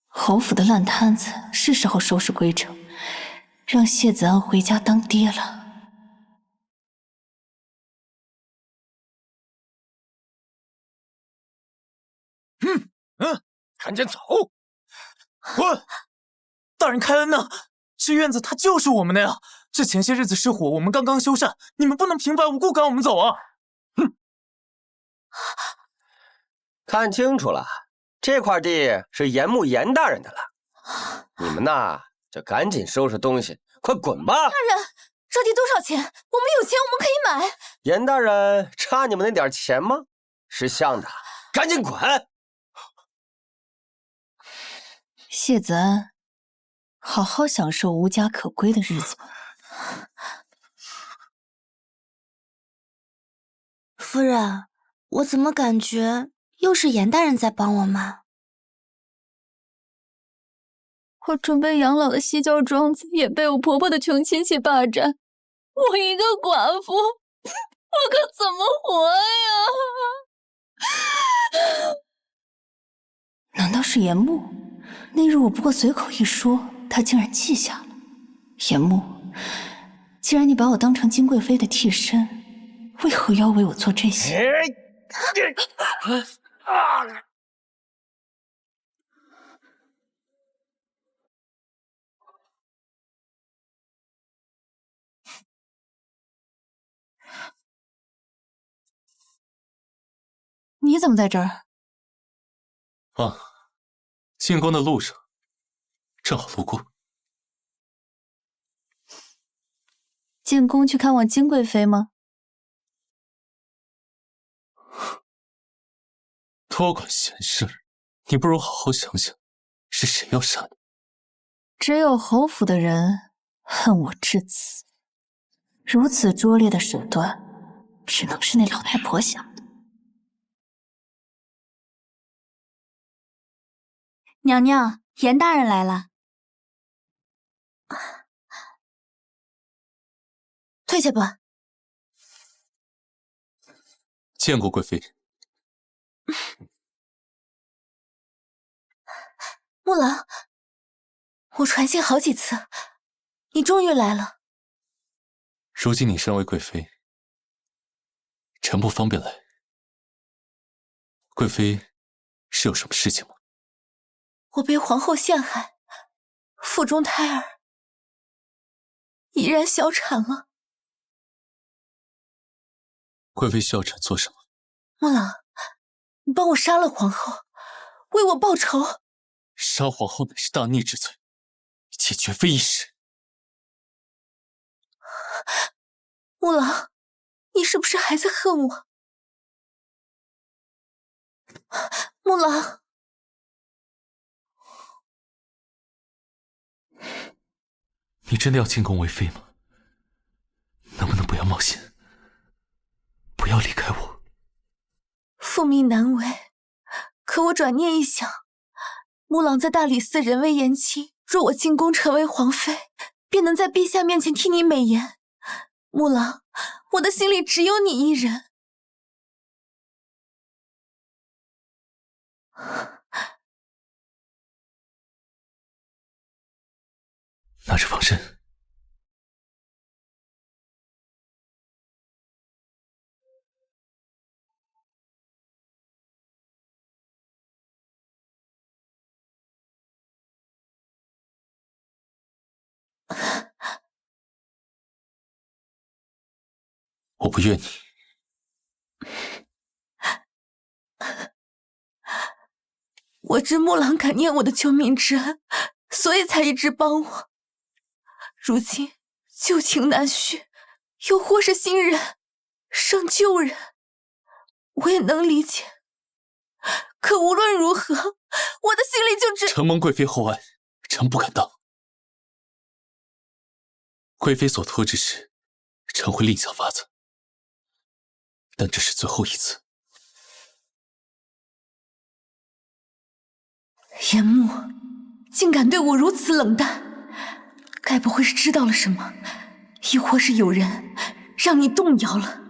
侯府的烂摊子是时候收拾归整，让谢子安回家当爹了。
赶紧走！大人开恩呐！这院子它就是我们的呀！这前些日子失火，我们刚刚修缮，你们不能平白无故赶我们走啊！
看清楚了，这块地是严木严大人的了。你们呐，就赶紧收拾东西，快滚吧！
大人，这地多少钱？我们有钱，我们可以买。
严大人差你们那点钱吗？识相的，赶紧滚！
谢子安，好好享受无家可归的日子吧。
夫人，我怎么感觉又是严大人在帮我忙？
我准备养老的西郊庄子也被我婆婆的穷亲戚霸占，我一个寡妇，我可怎么活呀？难道是严木？那日我不过随口一说，他竟然记下了。严木，既然你把我当成金贵妃的替身，为何要为我做这些？你怎么在这儿？
啊，进宫的路上，正好路过。
进宫去看望金贵妃吗？
多管闲事，你不如好好想想，是谁要杀你？
只有侯府的人恨我至此，如此拙劣的手段，只能是那老太婆想的。
娘娘，严大人来了。退下吧。
见过贵妃。
木兰，我传信好几次，你终于来了。
如今你身为贵妃，臣不方便来。贵妃是有什么事情吗？
我被皇后陷害，腹中胎儿已然小产了。
贵妃需要臣做什么？
木兰，你帮我杀了皇后，为我报仇。
杀皇后乃是大逆之罪，且绝非易事。
木兰，你是不是还在恨我？木兰，
你真的要进宫为妃吗？能不能不要冒险，不要离开我？
父命难违，可我转念一想，木朗在大理寺人微言轻，若我进宫成为皇妃，便能在陛下面前替你美言。木朗，我的心里只有你一人。
拿着防身。我不怨你。
我知木朗感念我的救命之恩，所以才一直帮我。如今旧情难续，又或是新人胜旧人，我也能理解。可无论如何，我的心里就只……
承蒙贵妃厚爱，臣不敢当。贵妃所托之事，臣会另想法子。但这是最后一次。
严木竟敢对我如此冷淡，该不会是知道了什么，亦或是有人让你动摇了？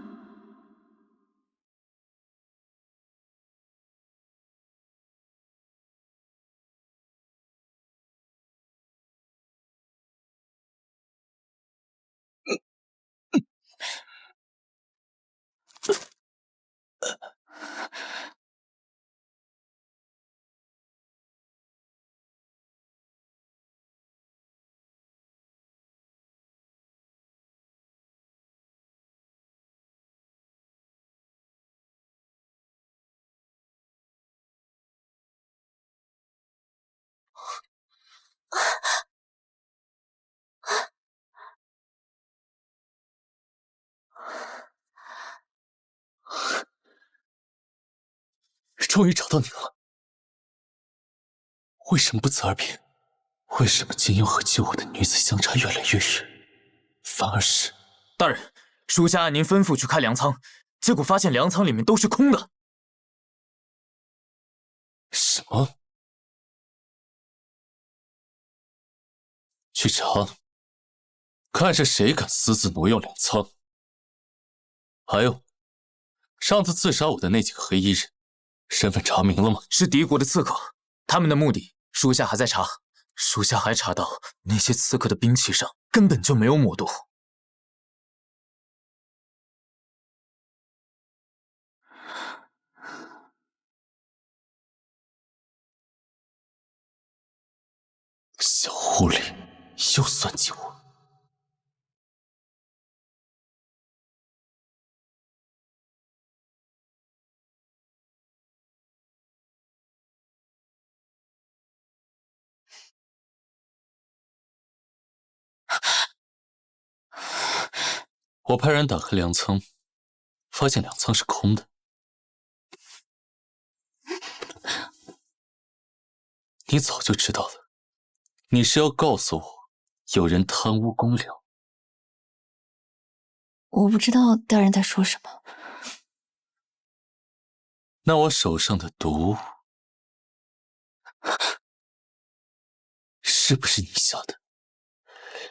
终于找到你了。为什么不辞而别？
为什么金庸和救我的女子相差越来越远，反而是……
大人，属下按您吩咐去开粮仓，结果发现粮仓里面都是空的。
什么？去查，看是谁敢私自挪用粮仓。还有，上次刺杀我的那几个黑衣人，身份查明了吗？
是敌国的刺客，他们的目的，属下还在查。属下还查到那些刺客的兵器上根本就没有抹毒。
小狐狸又算计我。我派人打开粮仓，发现粮仓是空的。你早就知道了，你是要告诉我有人贪污公粮？
我不知道大人在说什么。
那我手上的毒是不是你下的？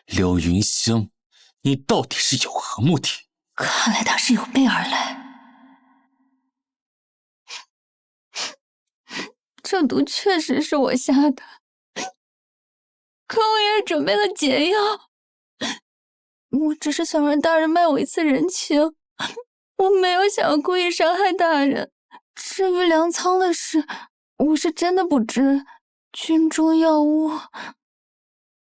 柳云香，你到底是有何目的？
看来他是有备而来。这毒确实是我下的，可我也是准备了解药。我只是想让大人卖我一次人情，我没有想要故意伤害大人。至于粮仓的事，我是真的不知。军中药物，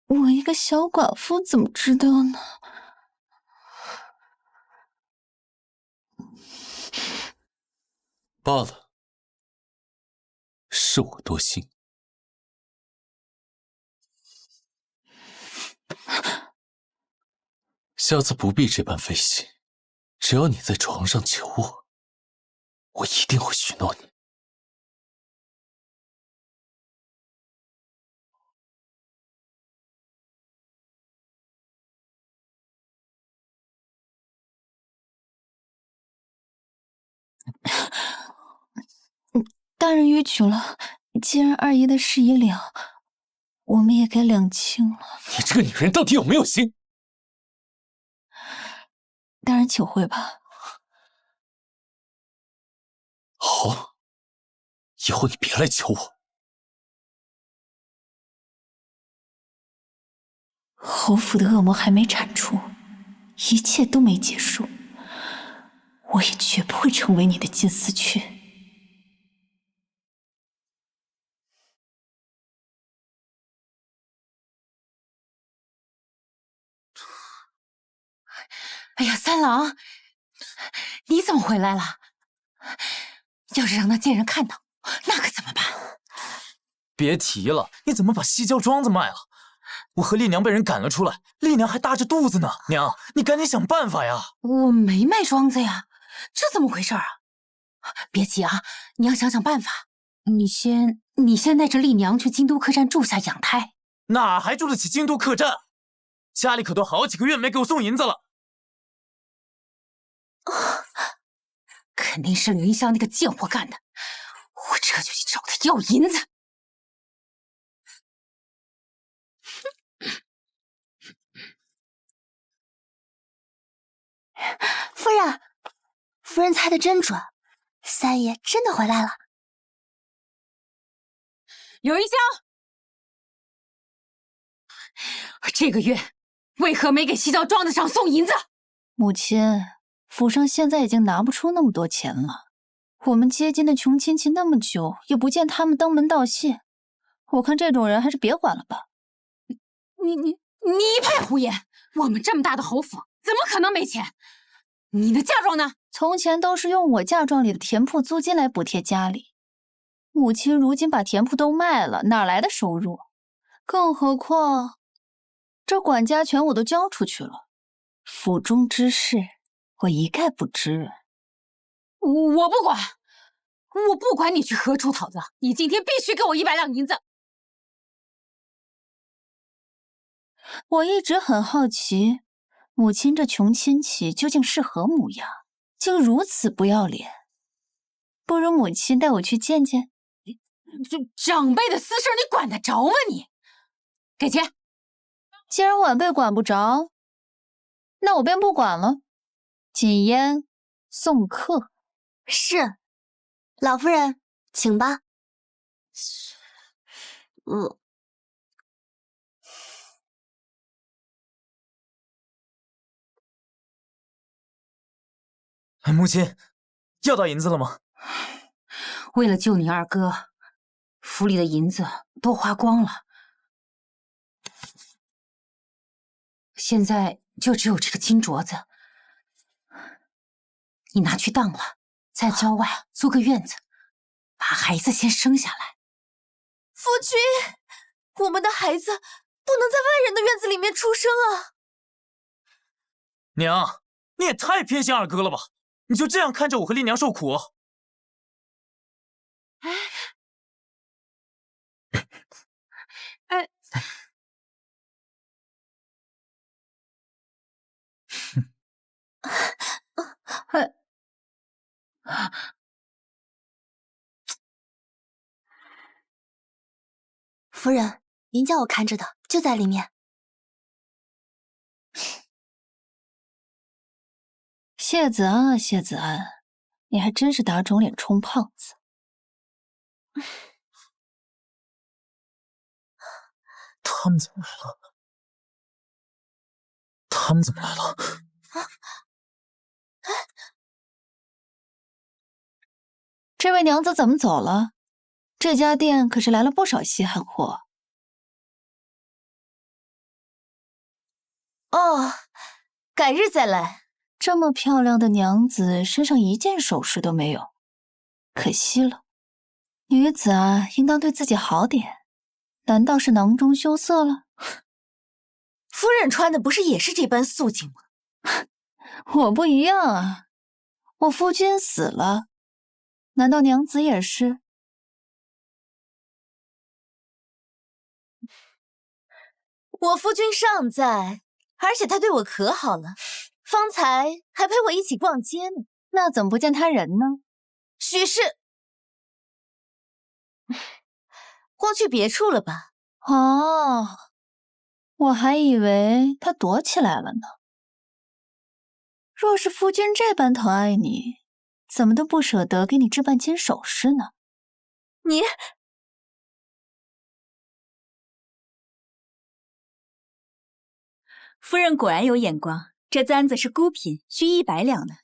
我一个小寡妇怎么知道呢？
罢了，是我多心。下次不必这般费心，只要你在床上求我，我一定会许诺你。
大人约取了，既然二爷的事已了，我们也该两清了。
你这个女人到底有没有心？
大人请回吧。
好，以后你别来求我。
侯府的恶魔还没铲除，一切都没结束，我也绝不会成为你的金丝雀。
哎呀，三郎，你怎么回来了？要是让那贱人看到，那可怎么办？
别提了，你怎么把西郊庄子卖了？我和丽娘被人赶了出来，丽娘还大着肚子呢。娘，你赶紧想办法呀！
我没卖庄子呀，这怎么回事啊？别急啊，你要想想办法。你先带着丽娘去京都客栈住下养胎。
哪还住得起京都客栈？家里可都好几个月没给我送银子了。
肯定是柳云香那个贱货干的，我这就去找他要银子。
夫人，夫人猜的真准，三爷真的回来了。
柳云香，这个月为何没给西郊庄子上送银子？
母亲，府上现在已经拿不出那么多钱了。我们接近的穷亲戚那么久，也不见他们登门道谢。我看这种人还是别管了吧。
你一派胡言！我们这么大的侯府，怎么可能没钱？你的嫁妆呢？
从前都是用我嫁妆里的田铺租金来补贴家里，母亲如今把田铺都卖了，哪来的收入？更何况，这管家权我都交出去了，府中之事我一概不知。
我不管，我不管你去何处讨的，你今天必须给我100两银子。
我一直很好奇，母亲这穷亲戚究竟是何模样，竟如此不要脸。不如母亲带我去见见。
这长辈的私事你管得着吗你？给钱。
既然晚辈管不着，那我便不管了。谨烟送客。
是，老夫人，请吧。
母亲，要到银子了吗？
为了救你二哥，府里的银子都花光了，现在就只有这个金镯子，你拿去当了，在郊外租个院子，把孩子先生下来。
夫君，我们的孩子不能在外人的院子里面出生啊！
娘，你也太偏心二哥了吧？你就这样看着我和丽娘受苦？
夫人，您叫我看着的，就在里面。
谢子安啊，谢子安，你还真是打肿脸充胖子。
他们怎么来了？他们怎么来了？
这位娘子怎么走了？这家店可是来了不少稀罕货。
哦，改日再来。
这么漂亮的娘子，身上一件首饰都没有，可惜了。女子啊，应当对自己好点。难道是囊中羞涩了？
夫人穿的不是也是这般素净吗？
我不一样啊，我夫君死了，难道娘子也是？
我夫君尚在，而且他对我可好了，方才还陪我一起逛街呢。
那怎么不见他人呢？
许是，或去别处了吧？
哦，我还以为他躲起来了呢。若是夫君这般疼爱你，怎么都不舍得给你置办金首饰呢？
你。
夫人果然有眼光，这簪子是孤品，需100两呢。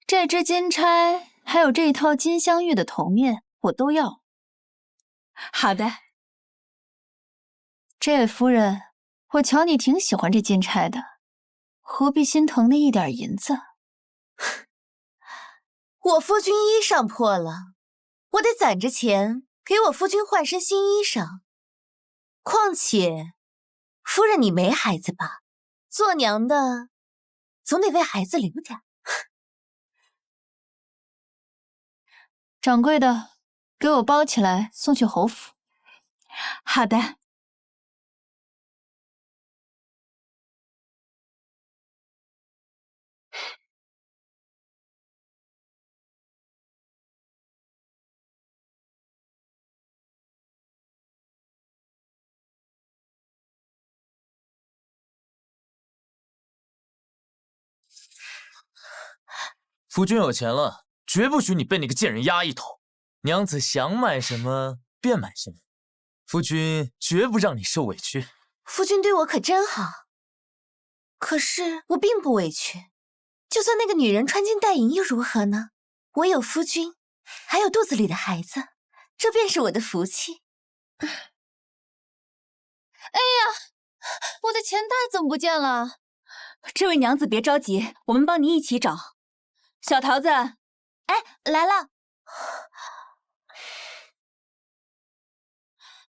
这只金钗，还有这一套金镶玉的头面，我都要。
好的，
这位夫人，我瞧你挺喜欢这金钗的，何必心疼那一点银子？
我夫君衣裳破了，我得攒着钱给我夫君换身新衣裳。况且，夫人你没孩子吧？做娘的总得为孩子留点。
掌柜的，给我包起来，送去侯府。
好的。
夫君有钱了，绝不许你被那个贱人压一头。娘子想买什么便买什么，夫君绝不让你受委屈。
夫君对我可真好，可是我并不委屈。就算那个女人穿金戴银又如何呢？我有夫君，还有肚子里的孩子，这便是我的福气。
哎呀，我的钱袋怎么不见了？
这位娘子别着急，我们帮你一起找。小桃子，
哎，来了。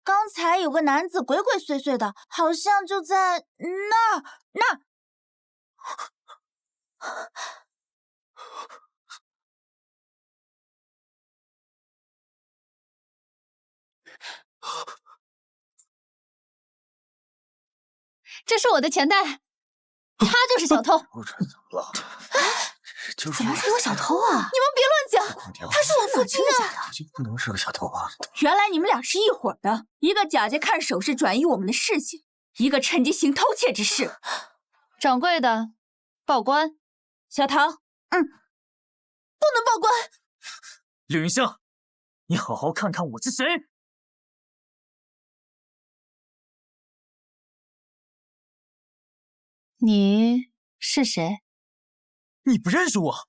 刚才有个男子鬼鬼祟祟的，好像就在那儿。
这是我的钱袋，他就是小偷。
不准怎么了？就是
怎么是有小偷啊？你们别乱讲，他是我夫君啊！
不能是个小偷吧？
原来你们俩是一伙的，一个假借看首饰转移我们的视线，一个趁机行偷窃之事。
掌柜的，报官。
小唐，
不能报官。
柳云香，你好好看看我是谁。
你是谁？
你不认识我？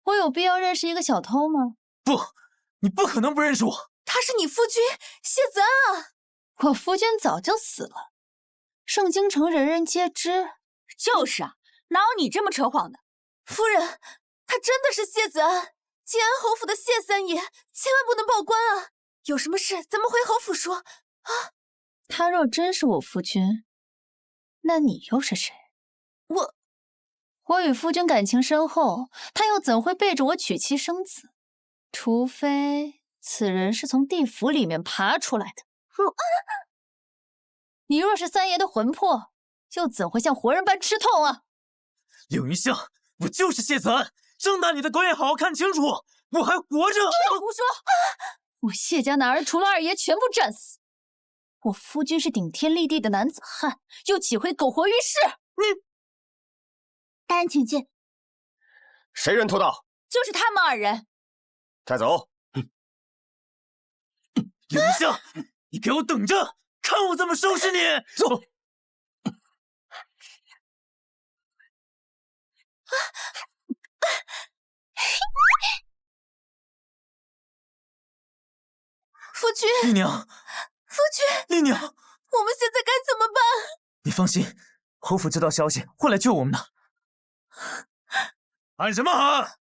我有必要认识一个小偷吗？
不，你不可能不认识我。
他是你夫君谢子安啊！
我夫君早就死了，盛京城人人皆知。
就是啊，哪有你这么扯谎的？
夫人，他真的是谢子安，晋安侯府的谢三爷，千万不能报官啊！有什么事咱们回侯府说啊。
他若真是我夫君，那你又是谁？我与夫君感情深厚，他又怎会背着我娶妻生子？除非此人是从地府里面爬出来的。你若是三爷的魂魄，又怎会像活人般吃痛啊？
柳云香，我就是谢子安，睁大你的狗眼，好好看清楚，我还活着！
不要胡说！我谢家男儿除了二爷全部战死，我夫君是顶天立地的男子汉，又岂会苟活于世？
你。
大人请进。
谁人偷盗？
就是他们二人。
带走。
柳云香，你给我等着，看我怎么收拾你！走。
夫君，
丽娘，
夫君，
丽娘，
我们现在该怎么办？
你放心，侯府知道消息会来救我们的。喊什么喊？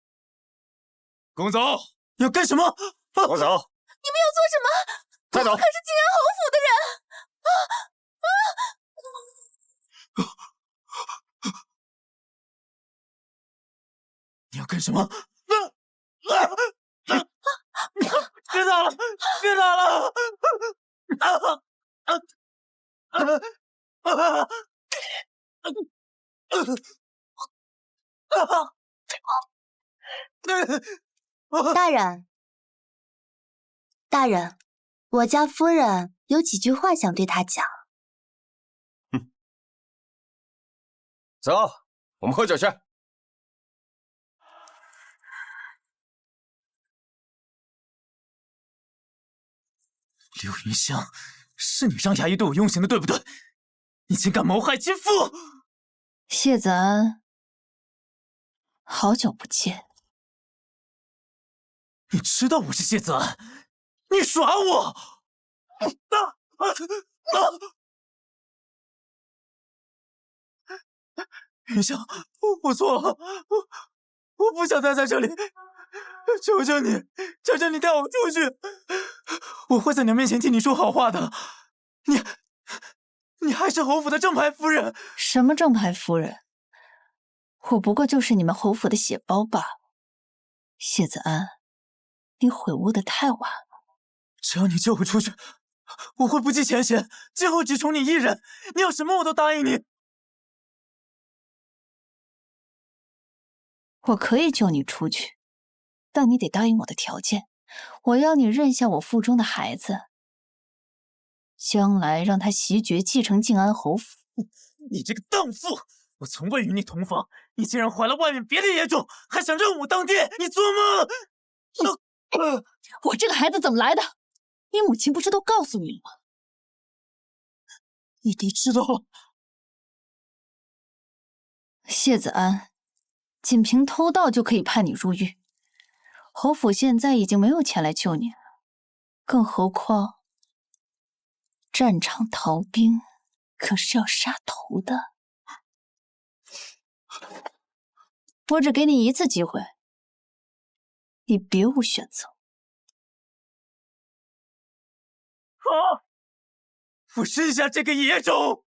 跟我走！要干什么？
跟我走！
你们要做什么？
带走！
可是晋安侯府的人！
你要干什么？别打了！别打了！
大人，大人，我家夫人有几句话想对他讲。
走，我们喝酒去。
柳云香，是你让衙役对我用刑的，对不对？你竟敢谋害亲父！
谢子安，好久不见。
你知道我是谢子安，你耍我！云香，我错了，我不想待在这里，求求你，求求你带我出去，我会在娘面前替你说好话的。你还是侯府的正牌夫人。
什么正牌夫人？我不过就是你们侯府的血包罢了。谢子安，你悔悟的太晚了。
只要你救我出去，我会不计前嫌，今后只宠你一人，你要什么我都答应你。
我可以救你出去，但你得答应我的条件。我要你认下我腹中的孩子，将来让他袭爵继承晋安侯府。
你这个荡妇！我从未与你同房，你竟然怀了外面别的野种，还想认我当爹？你做梦！
我这个孩子怎么来的？你母亲不是都告诉你了吗？
你爹知道了。
谢子安，仅凭偷盗就可以判你入狱。侯府现在已经没有钱来救你了，更何况战场逃兵可是要杀头的。我只给你一次机会，你别无选择。
好，我认下这个野种。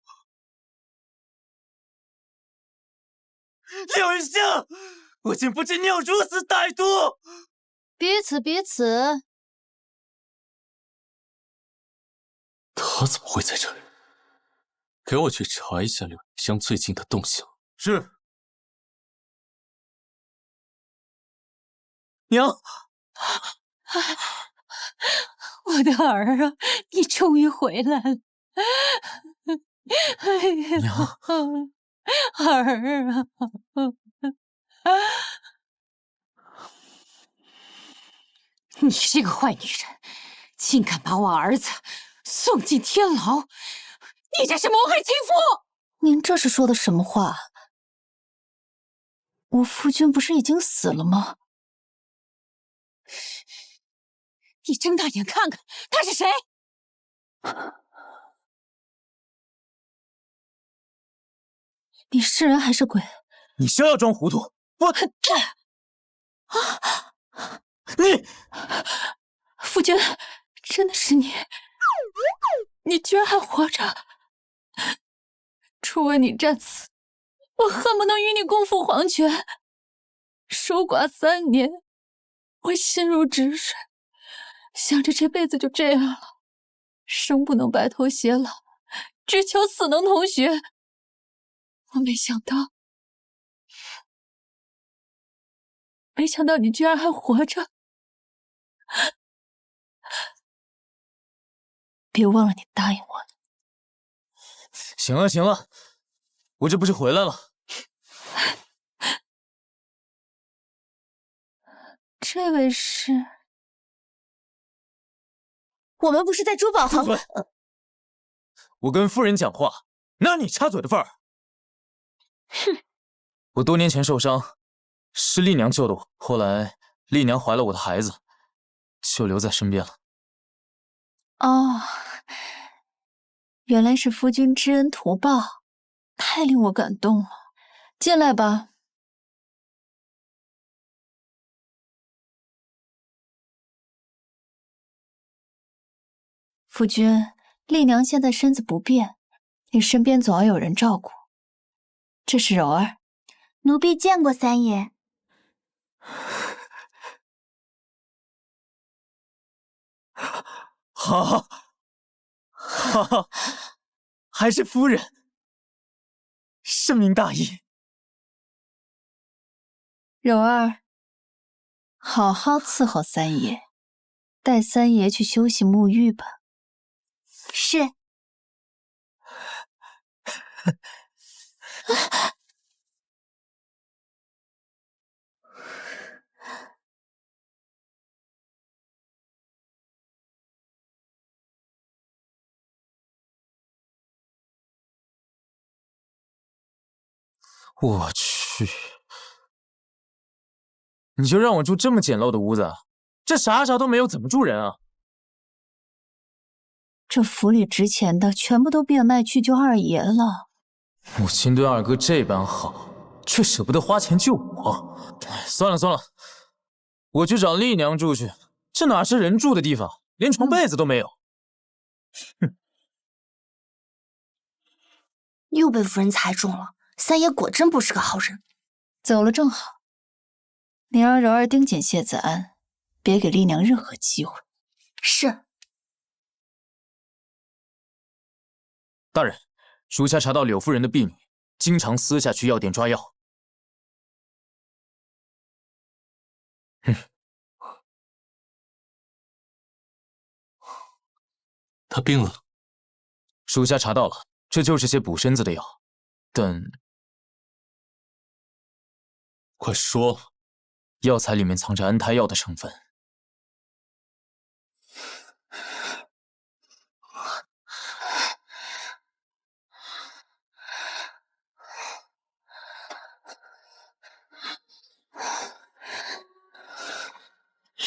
柳云香，我竟不知你要如此歹毒！
彼此彼此。
他怎么会在这里？给我去查一下柳云香最近的动向。
是。娘，
我的儿啊，你终于回来了！哎呀，
娘，
儿啊！你这个坏女人，竟敢把我儿子送进天牢！你这是谋害亲夫！
您这是说的什么话？我夫君不是已经死了吗？
你睁大眼看看，他是谁？
你是人还是鬼？
你休要装糊涂！你，
夫君，真的是你？你居然还活着！初为你战死，我恨不能与你共赴黄泉。守寡3年，我心如止水，想着这辈子就这样了，生不能白头偕老，只求死能同学。我没想到你居然还活着。别忘了你答应我的。
行了行了，我这不是回来了。
这位是？
我们不是在珠宝行。
我跟夫人讲话，哪你插嘴的份儿？
哼！
我多年前受伤，是丽娘救的我，后来丽娘怀了我的孩子，就留在身边了。
哦，原来是夫君知恩图报，太令我感动了。进来吧。夫君，丽娘现在身子不便，你身边总要有人照顾。这是柔儿，
奴婢见过三爷。
好，好，还是夫人，深明大义。
柔儿，好好伺候三爷，带三爷去休息沐浴吧。
是。
我去，你就让我住这么简陋的屋子，这啥都没有，怎么住人啊？
这府里值钱的全部都变卖去救二爷了。
母亲对二哥这般好，却舍不得花钱救我。算了算了，我去找丽娘住去。这哪是人住的地方，连床被子都没有。哼！
又被夫人猜中了，三爷果真不是个好人。
走了正好，你让柔儿盯紧谢子安，别给丽娘任何机会。
是。
大人，属下查到柳夫人的婢女经常私下去药店抓药。
她病了？
属下查到了，这就是些补身子的药，但……
快说！
药材里面藏着安胎药的成分。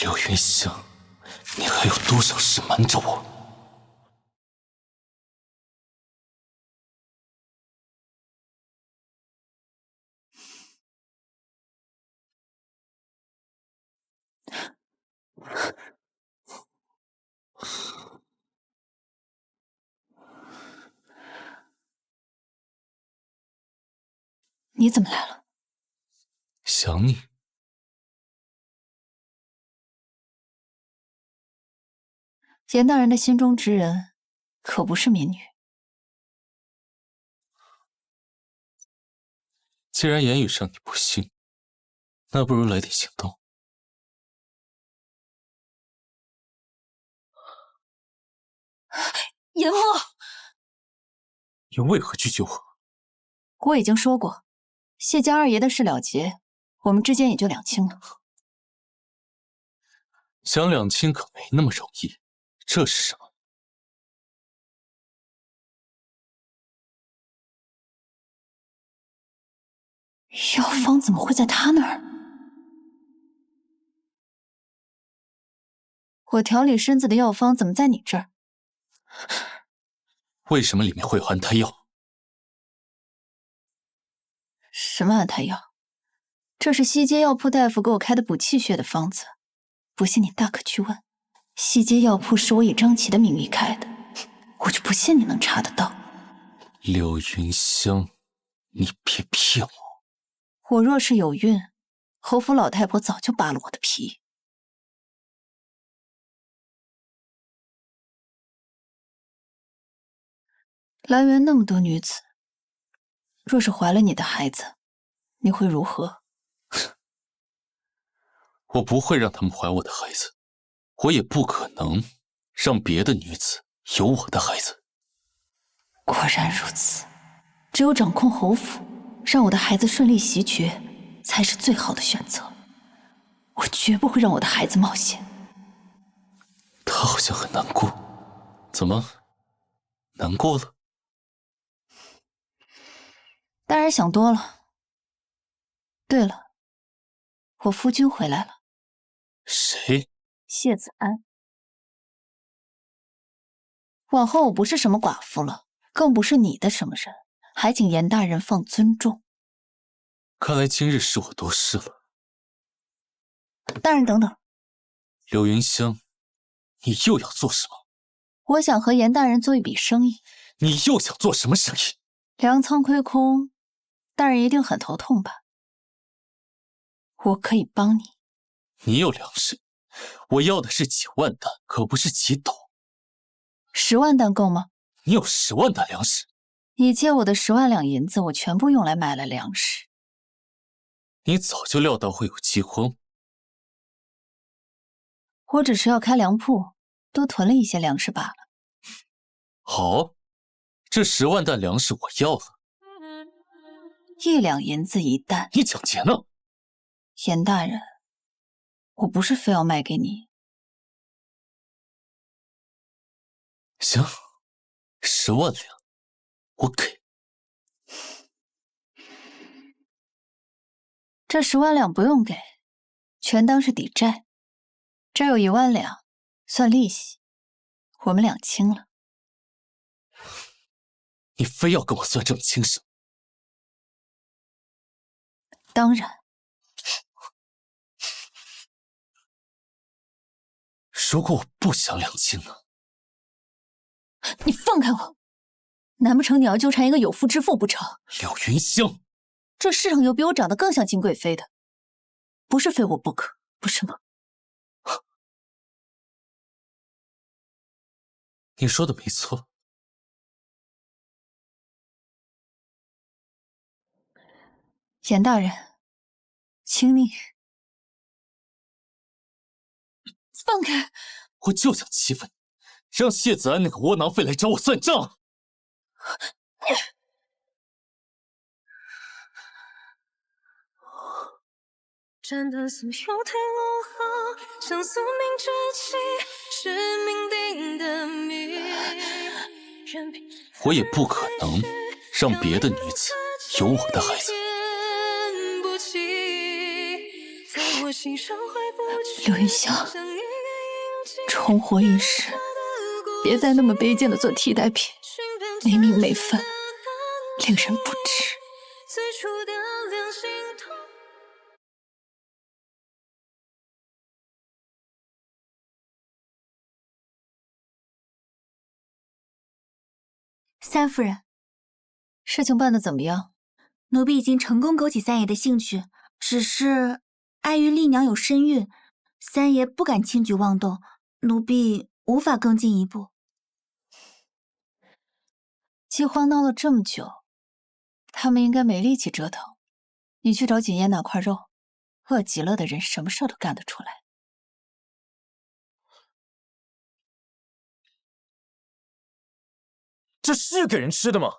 柳云香，你还有多少事瞒着我？
你怎么来了？
想你。
严大人的心中之人，可不是民女。
既然言语上你不信，那不如来点行动。
严墨，
你为何拒绝我？
我已经说过，谢家二爷的事了结，我们之间也就两清了。
想两清可没那么容易，这是什么？
药方怎么会在他那儿？我调理身子的药方怎么在你这儿？
为什么里面会有安胎药？
什么安胎药？这是西街药铺大夫给我开的补气血的方子，不信你大可去问。西街药铺是我以张琪的名义开的，我就不信你能查得到。
柳云香，你别骗我！
我若是有孕，侯府老太婆早就扒了我的皮。兰园那么多女子，若是怀了你的孩子，你会如何？
我不会让他们怀我的孩子，我也不可能让别的女子有我的孩子。
果然如此，只有掌控侯府，让我的孩子顺利袭爵，才是最好的选择。我绝不会让我的孩子冒险。
他好像很难过，怎么难过了？
大人想多了。对了，我夫君回来了。
谁？
谢子安。往后我不是什么寡妇了，更不是你的什么人，还请严大人放尊重。
看来今日是我多事了。
大人等等。
柳云香，你又要做什么？
我想和严大人做一笔生意。
你又想做什么生意？
粮仓亏空，大人一定很头痛吧？我可以帮你。
你有粮食，我要的是几万担，可不是几斗。
10万担够吗？
你有10万担粮食？
你借我的10万两银子，我全部用来买了粮食。
你早就料到会有饥荒。
我只是要开粮铺，多囤了一些粮食罢了。
好，这10万担粮食我要了。
1两银子1担。
你抢劫呢？
严大人，我不是非要卖给你。
行，10万两，我给。
这10万两不用给，全当是抵债。这有1万两，算利息，我们两清了。
你非要跟我算这么清什么？
当然。
如果我不想两清呢？
你放开我！难不成你要纠缠一个有妇之妇不成？
柳云香，
这世上有比我长得更像金贵妃的，不是非我不可，不是吗？
你说的没错。
严大人，请你放开！
我就想欺负你，让谢子安那个窝囊废来找我算账。
斩断所有的路后，像宿命之气，是命定的谜。
我也不可能让别的女子有我的孩子。
柳云香，重活一世，别再那么卑贱的做替代品，没名没分，令人不齿。
三夫人，
事情办得怎么样？
奴婢已经成功勾起三爷的兴趣，只是碍于丽娘有身孕，三爷不敢轻举妄动，奴婢无法更进一步。
饥荒闹了这么久，他们应该没力气折腾，你去找景烨拿块肉，饿极了的人什么事都干得出来。
这是给人吃的吗？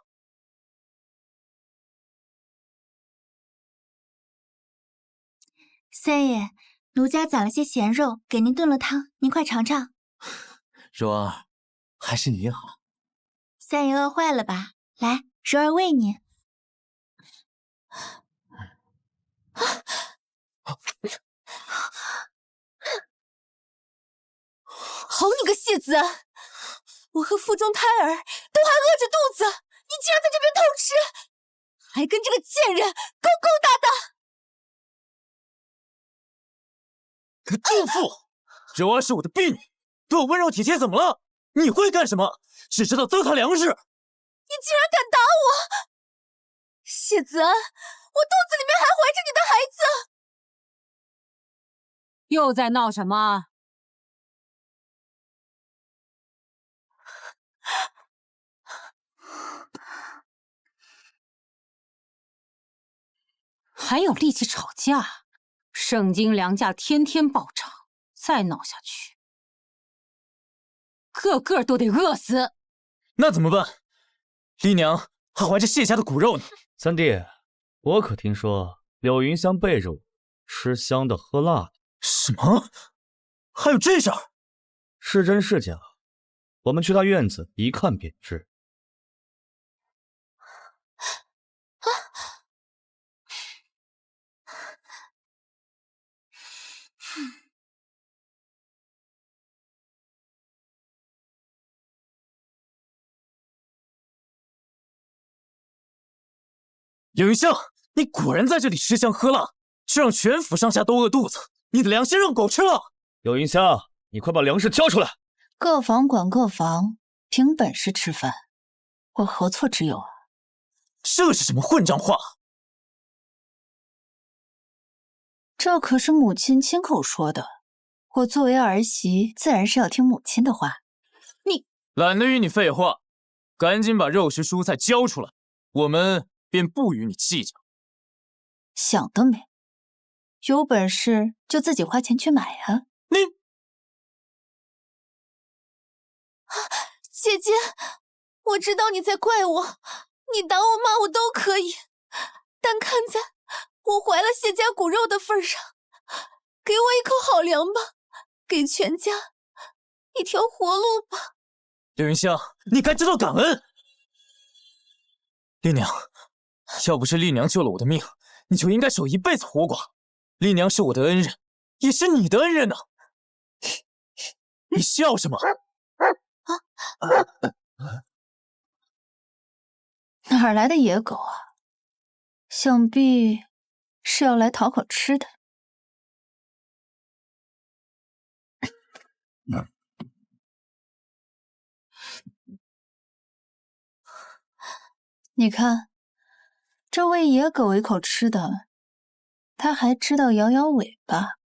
三爷，奴家攒了些咸肉，给您炖了汤，您快尝尝。
柔儿，还是你好。
三爷饿坏了吧？来，柔儿喂您。
好你个谢子安！我和腹中胎儿都还饿着肚子，你竟然在这边偷吃，还跟这个贱人勾勾搭搭！
个猪妇！柔儿是我的婢女，对我温柔体贴怎么了？你会干什么？只知道糟蹋粮食！
你竟然敢打我！谢子安，我肚子里面还怀着你的孩子！
又在闹什么？还有力气吵架？盛京粮价天天暴涨，再闹下去，个个都得饿死。
那怎么办？丽娘还怀着谢家的骨肉呢。
三弟，我可听说柳云香背着我吃香的喝辣的。
什么？还有这事儿？
是真是假？我们去他院子一看便知。
柳云香，你果然在这里吃香喝辣，却让全府上下都饿肚子，你的良心让狗吃了！
柳云香，你快把粮食交出来！
各房管各房，凭本事吃饭，我何错之有啊？
这是什么混账话？
这可是母亲亲口说的，我作为儿媳，自然是要听母亲的话。
你懒得与你废话，赶紧把肉食蔬菜交出来，我们便不与你计较。
想得美！有本事就自己花钱去买啊！
你，
姐姐，我知道你在怪我，你打我骂我都可以，但看在我怀了谢家骨肉的份上，给我一口好粮吧，给全家一条活路吧。
柳云香，你该知道感恩。丽娘，要不是丽娘救了我的命，你就应该守一辈子活寡。丽娘是我的恩人，也是你的恩人呢。你笑什么？
哪来的野狗啊？想必是要来讨口吃的。你看，这喂野狗一口吃的，它还知道摇摇尾巴。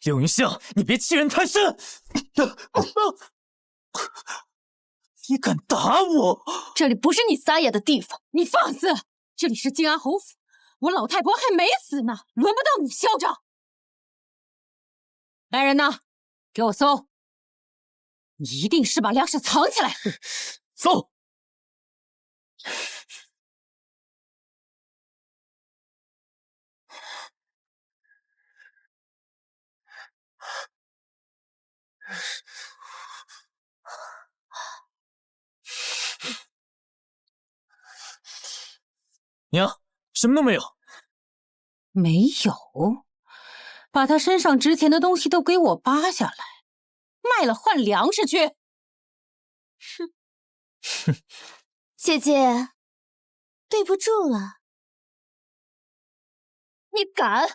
柳云香，你别欺人太甚！你敢打我？
这里不是你撒野的地方，你放肆！这里是静安侯府，我老太婆还没死呢，轮不到你嚣张。来人呐，给我搜！你一定是把粮食藏起来。
搜！
娘，什么都没有。
没有？把他身上值钱的东西都给我扒下来，卖了换粮食去。
哼，姐姐，对不住了。
你敢？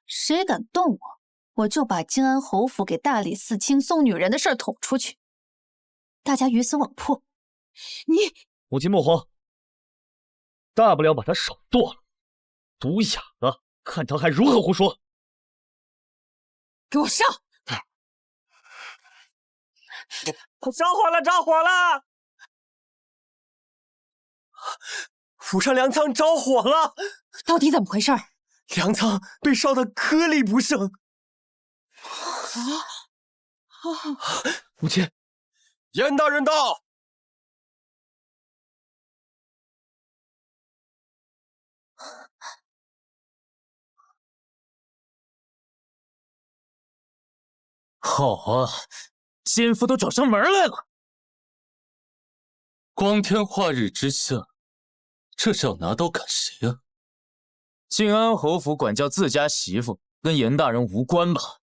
谁敢动我，我就把静安侯府给大理寺卿送女人的事捅出去，大家鱼死网破。
你
母亲莫慌，大不了把他手剁了，毒哑了，看他还如何胡说！
给我上！
着火了，着火了！府上粮仓着火了，
到底怎么回事？
粮仓被烧得颗粒不剩。
母亲，
严大人到。
好啊，奸夫都找上门来了。
光天化日之下，这是要拿刀砍谁啊？
晋安侯府管教自家媳妇，跟严大人无关吧？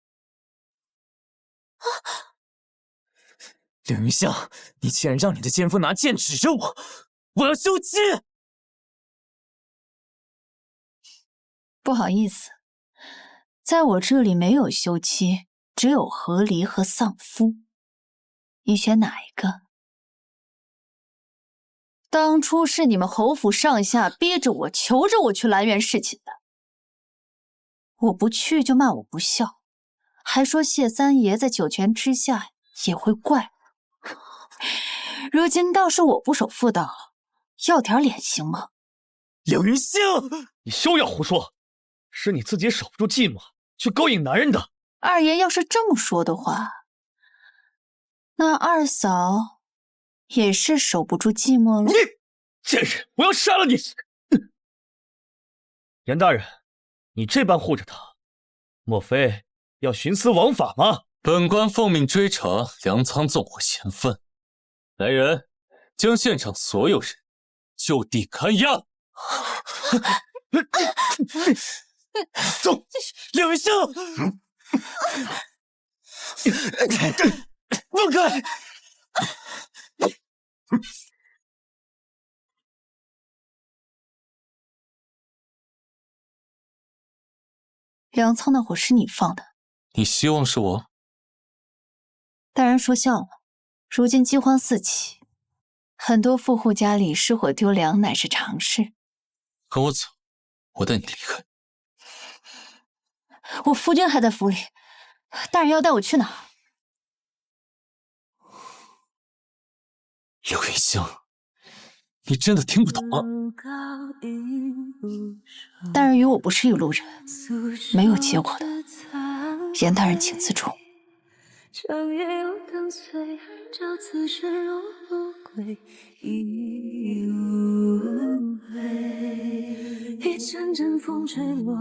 柳云香，你竟然让你的奸夫拿剑指着我，我要休妻！
不好意思，在我这里没有休妻，只有和离和丧夫。你选哪一个？当初是你们侯府上下逼着我、求着我去兰园侍寝的，我不去就骂我不孝，还说谢三爷在九泉之下也会怪我。如今倒是我不守妇道，要点脸行吗？
柳云香，
你休要胡说，是你自己守不住寂寞，去勾引男人的。
二爷要是这么说的话，那二嫂也是守不住寂寞了。
你贱人，我要杀了你！严大人，你这般护着他，莫非要徇私枉法吗？
本官奉命追查粮仓纵火嫌犯，来人，将现场所有人就地勘押。
走，柳云香，放开！
粮仓那火是你放的，
你希望是我？
大人说笑了。如今饥荒四起，很多富户家里失火丢粮乃是常事。
跟我走，我带你离开。
我夫君还在府里，大人要带我去哪儿？
柳云香，你真的听不懂吗？
大人与我不是一路人，没有结果的。严大人请自重。
长夜又跟随，照此身若不归，已无悔。一阵阵风吹落，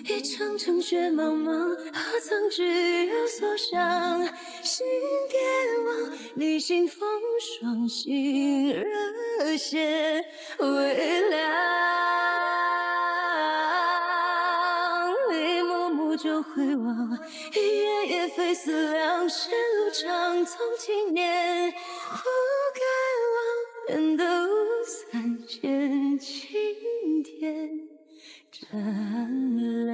一场场雪茫茫，何曾知有所想？心别忘，你心风霜，心热血微凉。一幕幕就回望，一夜夜非思量，世路长，从今年不该忘，人的无三千青天湛亮。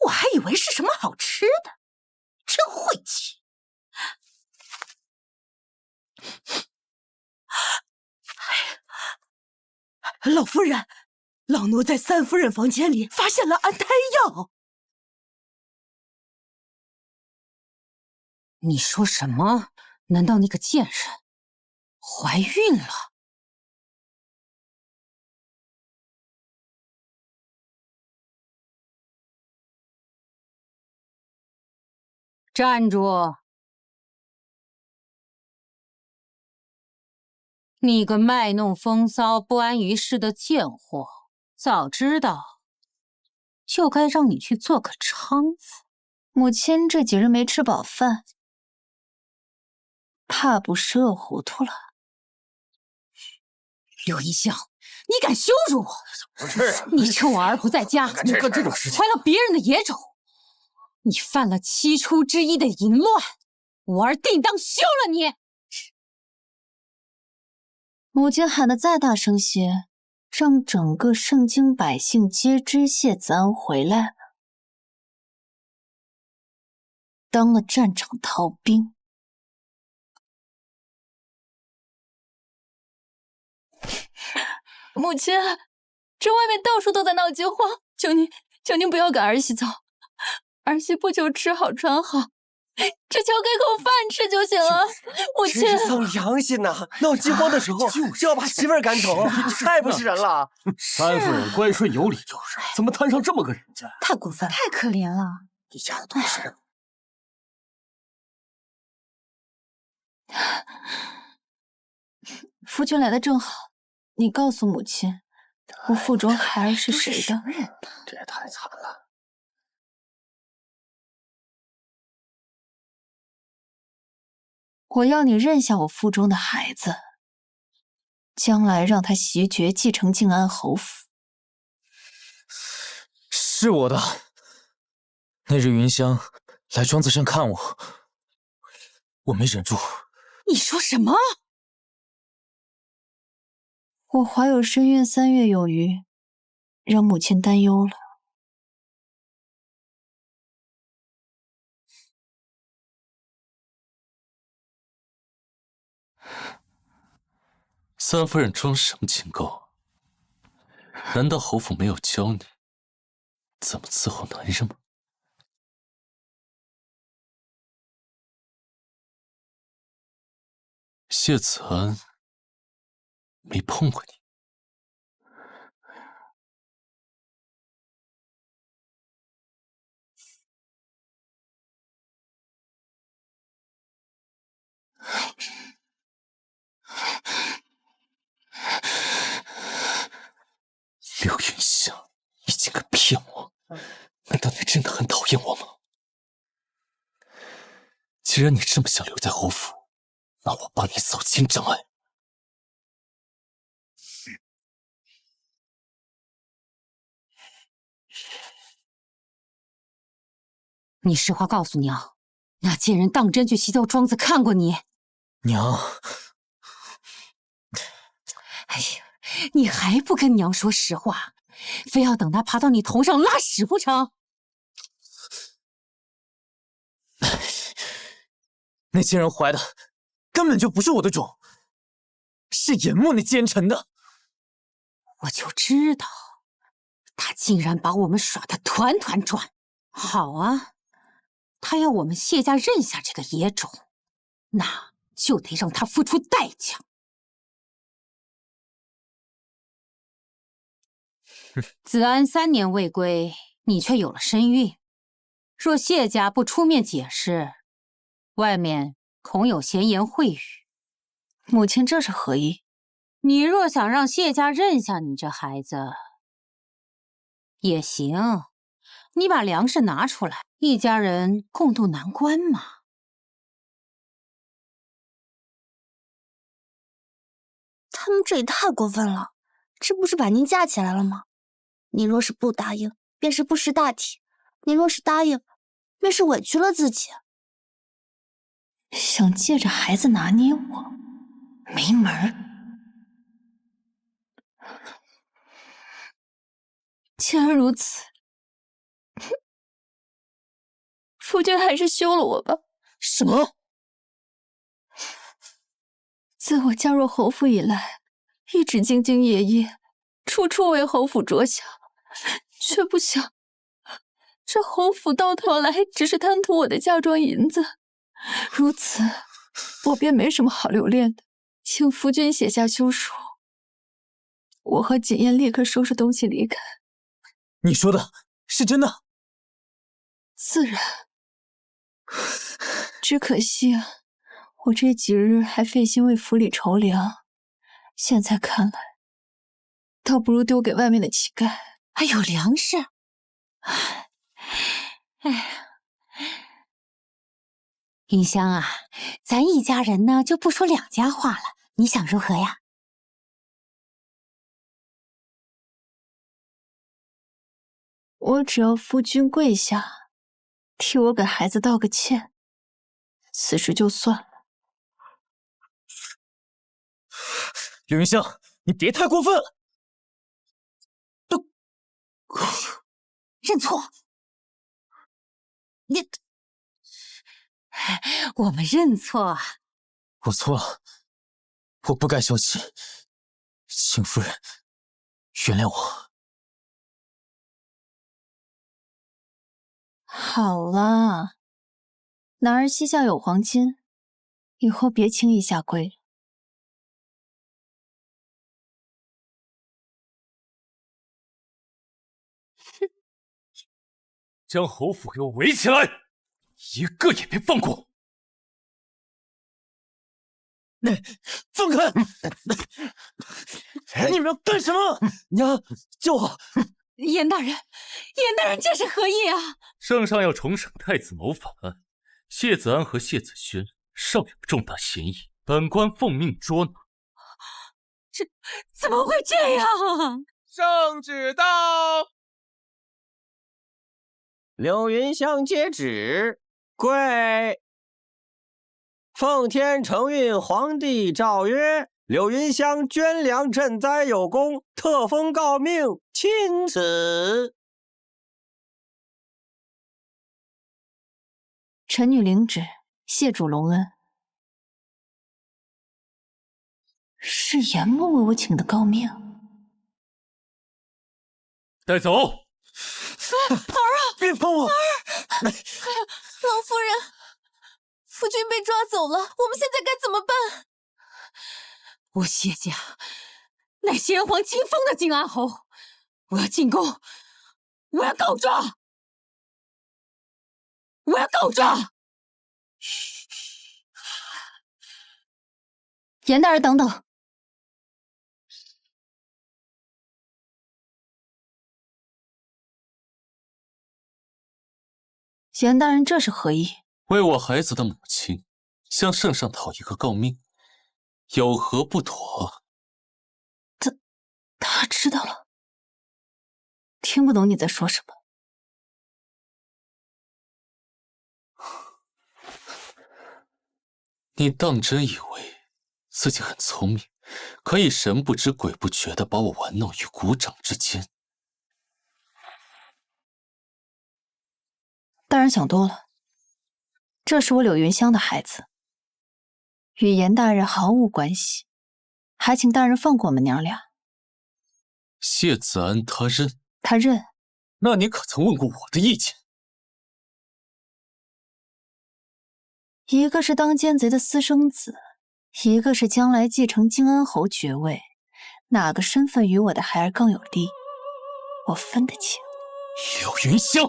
我还以为是什么好吃的，真晦气！老夫人，老奴在三夫人房间里发现了安胎药。你说什么？难道那个贱人怀孕了？站住！你个卖弄风骚、不安于世的贱货，早知道就该让你去做个娼妇。
母亲这几日没吃饱饭，怕不是饿糊涂了。
刘一香，你敢羞辱我！
不是，
你趁我儿婆在家，
干这种事情，
怀了别人的野种，你犯了7出之一的淫乱，我儿定当休了你！
母亲喊得再大声些，让整个圣京百姓皆知谢子安回来了，当了战场逃兵。
母亲，这外面到处都在闹饥荒，求您不要赶儿媳走，儿媳不求吃好穿好，只求给口饭吃就行了。母亲，
这是丧良心呐！闹饥荒的时候就要把媳妇儿赶走，太不是人了。
三夫人乖顺有礼就是，怎么摊上这么个人家？
太过分了，太可怜了，
一家子都是。
夫君来的正好，你告诉母亲，我腹中孩儿是谁的？
这也太惨了。
我要你认下我腹中的孩子，将来让他袭爵继承靖安侯府。
是我的。那日云香来庄子山看我，我没忍住。
你说什么？
我怀有身孕3月有余，让母亲担忧了。
三夫人装什么清高？难道侯府没有教你怎么伺候男人吗？谢子安没碰过你。刘云香，你竟敢骗我！难道你真的很讨厌我吗？既然你这么想留在侯府，那我帮你扫清障碍。
你实话告诉娘，那贱人当真去西郊庄子看过你？
娘，
哎呀，你还不跟娘说实话，非要等她爬到你头上拉屎不成？
那贱人怀的根本就不是我的种，是严墨那奸臣的。
我就知道，他竟然把我们耍得团团转。好啊，他要我们谢家认下这个野种，那就得让他付出代价。子安3年未归，你却有了身孕。若谢家不出面解释，外面恐有闲言秽语。
母亲这是何意？
你若想让谢家认下你这孩子，也行。你把粮食拿出来，一家人共度难关嘛。
他们这也太过分了，这不是把您架起来了吗？您若是不答应，便是不识大体；您若是答应，便是委屈了自己。
想借着孩子拿捏我，没门儿！
既然如此，夫君还是休了我吧。
什么？
自我加入侯府以来，一直兢兢业业，处处为侯府着想，却不想这侯府到头来只是贪图我的嫁妆银子。如此，我便没什么好留恋的，请夫君写下休书，我和锦燕立刻收拾东西离开。
你说的是真的？
自然。只可惜啊，我这几日还费心为府里筹粮，现在看来，倒不如丢给外面的乞丐。
还有粮食？哎呀，云香啊，咱一家人呢就不说两家话了，你想如何呀？
我只要夫君跪下，替我给孩子道个歉，此事就算了。
刘云香，你别太过分了！
认错。你，我们认错。
我错了，我不该消气，请夫人原谅我。
好了，男儿膝下有黄金，以后别轻易下跪了。
将侯府给我围起来，一个也别放过！
放开！你们要干什么？娘，救我！
严大人，严大人，这是何意啊？
圣上要重审太子谋反案，谢子安和谢子轩尚有重大嫌疑，本官奉命捉拿。
这怎么会这样？
圣旨到。柳云香接旨，跪。奉天承运皇帝诏曰：柳云香捐粮赈灾有功，特封诰命，钦此。
臣女领旨，谢主隆恩。是严木为我请的诰命。
带走。
儿啊！
别碰我！
老夫人，夫君被抓走了，我们现在该怎么办？
我谢家乃先皇亲封的靖安侯，我要进宫，我要告状，我要告状！
严大人，等等。严大人，这是何意？
为我孩子的母亲向圣上讨一个诰命，有何不妥？
他知道了。听不懂你在说什么。
你当真以为自己很聪明，可以神不知鬼不觉地把我玩弄于股掌之间？
大人想多了，这是我柳云香的孩子，与严大人毫无关系，还请大人放过我们娘俩。
谢子安他认？
他认。
那你可曾问过我的意见？
一个是当奸贼的私生子，一个是将来继承靖安侯爵位，哪个身份与我的孩儿更有利？我分得清。
柳云香。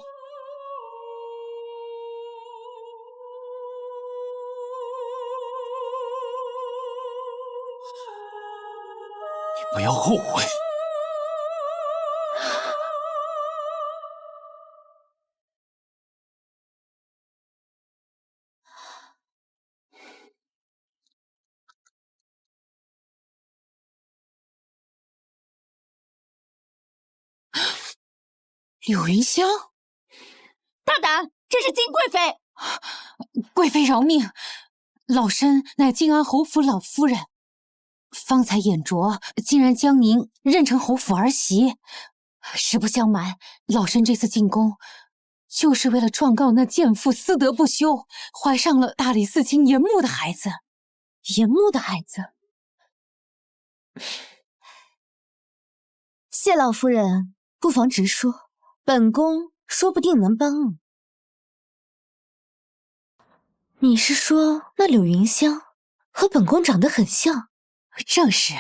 不要后悔！
柳云香，
大胆！这是金贵妃！
贵妃饶命，老身乃靖安侯府老夫人。方才眼拙，竟然将您认成侯府儿媳。实不相瞒，老身这次进宫，就是为了状告那贱妇私德不修，怀上了大理寺卿严木的孩子。严木的孩子，
谢老夫人，不妨直说，本宫说不定能帮。你是说那柳云香和本宫长得很像？
正是，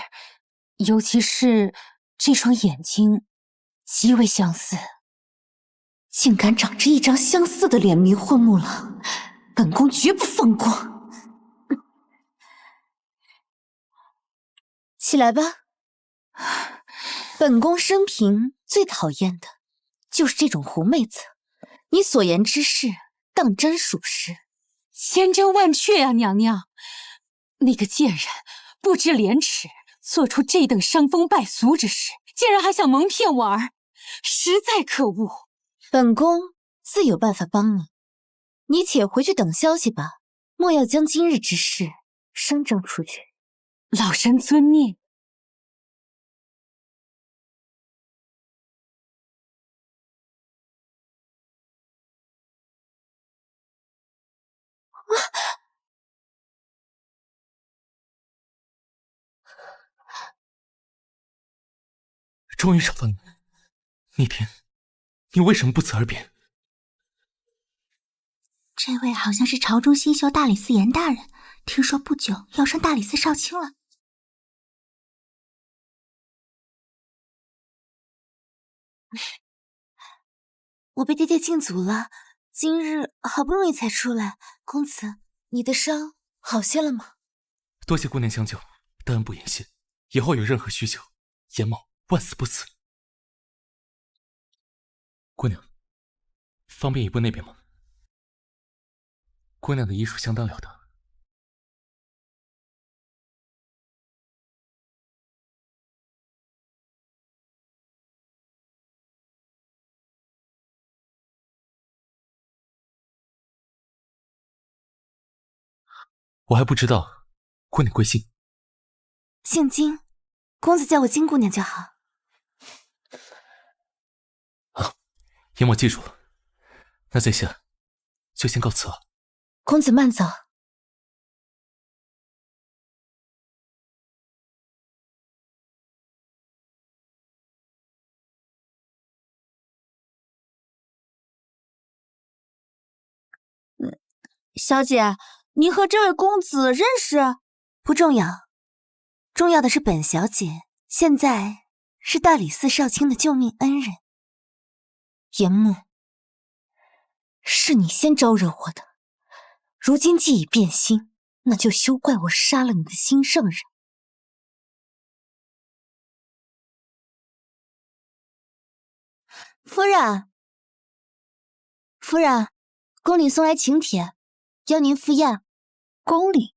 尤其是这双眼睛，极为相似。
竟敢长着一张相似的脸迷惑木郎，本宫绝不放过。起来吧，本宫生平最讨厌的就是这种狐媚子。你所言之事，当真属实。
千真万确呀，娘娘。那个贱人不知廉耻，做出这等伤风败俗之事，竟然还想蒙骗我儿，实在可恶。
本宫自有办法帮你，你且回去等消息吧，莫要将今日之事声张出去。
老身遵命。
终于找到你，逆天，你为什么不辞而别？
这位好像是朝中新秀大理寺严大人，听说不久要升大理寺少卿了。我被爹爹禁足了，今日好不容易才出来。公子，你的伤好些了吗？
多谢姑娘相救，大恩不言谢。以后有任何需求，严某万死不辞。姑娘，方便移步那边吗？姑娘的医术相当了得。我还不知道姑娘贵姓。
姓金，公子叫我金姑娘就好。
好，严某记住了。那在下就先告辞了。
公子慢走。
小姐，您和这位公子认识？
不重要，重要的是本小姐现在是大理寺少卿的救命恩人。严木，是你先招惹我的，如今既已变心，那就休怪我杀了你的心上人。
夫人，夫人，宫里送来请帖，邀您赴宴。
宫里？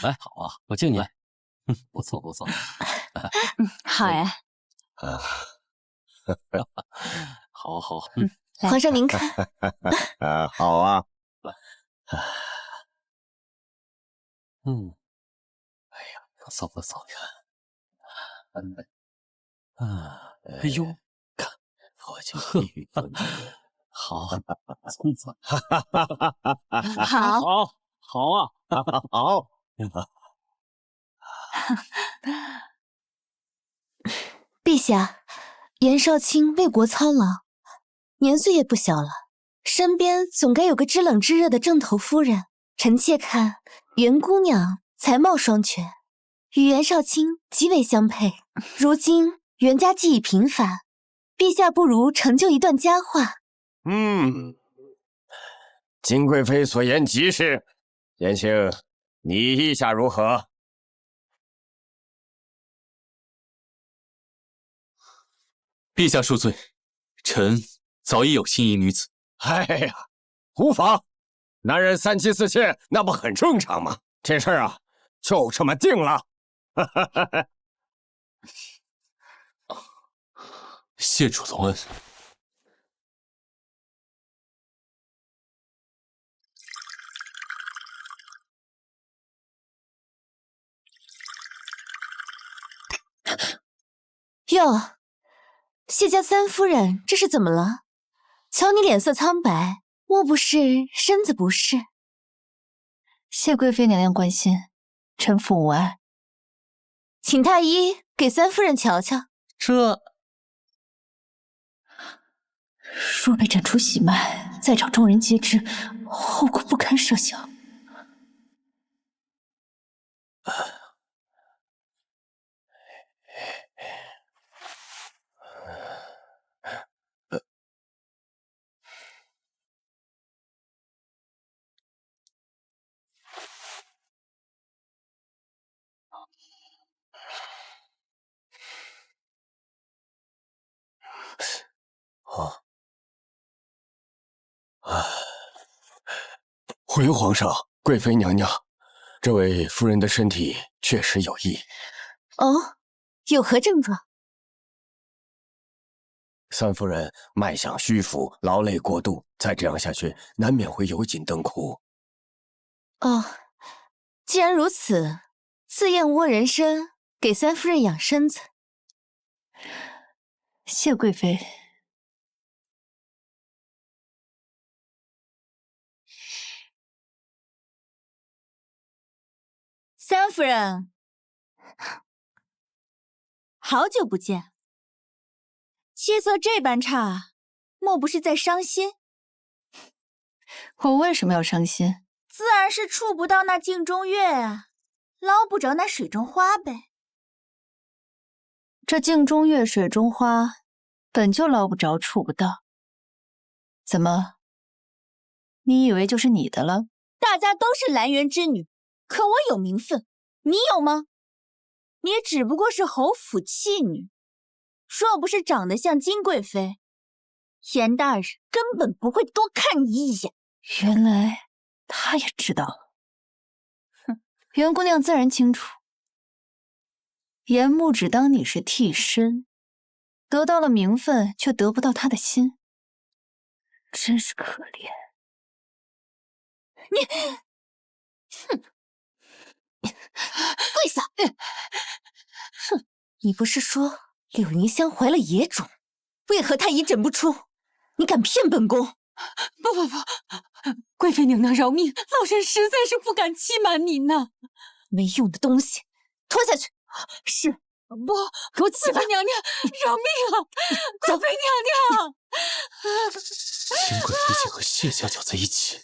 来，好啊，我敬你。不错不错。
好呀。
好好。
皇上您看。
好啊。
哎呀，不错不错。哎呦，看我就玉分。好，
好，
好啊，
好。
陛下，严少卿为国操劳，年岁也不小了，身边总该有个知冷知热的正头夫人。臣妾看袁姑娘才貌双全，与袁少卿极为相配。如今袁家既已平凡，陛下不如成就一段佳话。
金贵妃所言极是，言卿，你意下如何？
陛下恕罪，臣早已有心仪女子。
哎呀，无妨，男人3妻4妾，那不很正常吗？这事儿啊，就这么定了。
谢主隆恩。
哟，谢家三夫人，这是怎么了？瞧你脸色苍白，莫不是身子不适？
谢贵妃娘娘关心，臣服无碍。
请太医给三夫人瞧瞧。
这
若被诊出喜脉，在场众人皆知，后果不堪设想。
回皇上，贵妃娘娘，这位夫人的身体确实有异。
哦，有何症状？
三夫人脉象虚浮，劳累过度，再这样下去，难免会油尽灯枯。
哦，既然如此，自燕窝人参给三夫人养身子。
谢贵妃。
三夫人，好久不见，气色这般差，莫不是在伤心？
我为什么要伤心？
自然是触不到那镜中月啊，捞不着那水中花呗。
这镜中月、水中花，本就捞不着、触不到。怎么？你以为就是你的了？
大家都是兰园之女，可我有名分，你有吗？你只不过是侯府弃女，若不是长得像金贵妃，严大人根本不会多看你一眼。
原来他也知道。哼，袁姑娘自然清楚。严木只当你是替身，得到了名分，却得不到他的心，真是可怜。
你，哼，跪下！
哼，你不是说柳云香怀了野种，为何太医诊不出？你敢骗本宫？
不，贵妃娘娘饶命，老身实在是不敢欺瞒您呢。
没用的东西，拖下去。
是，不，给我起来！贵妃娘娘，饶命啊！贵妃娘娘，
金贵妃竟和谢家搅在一起。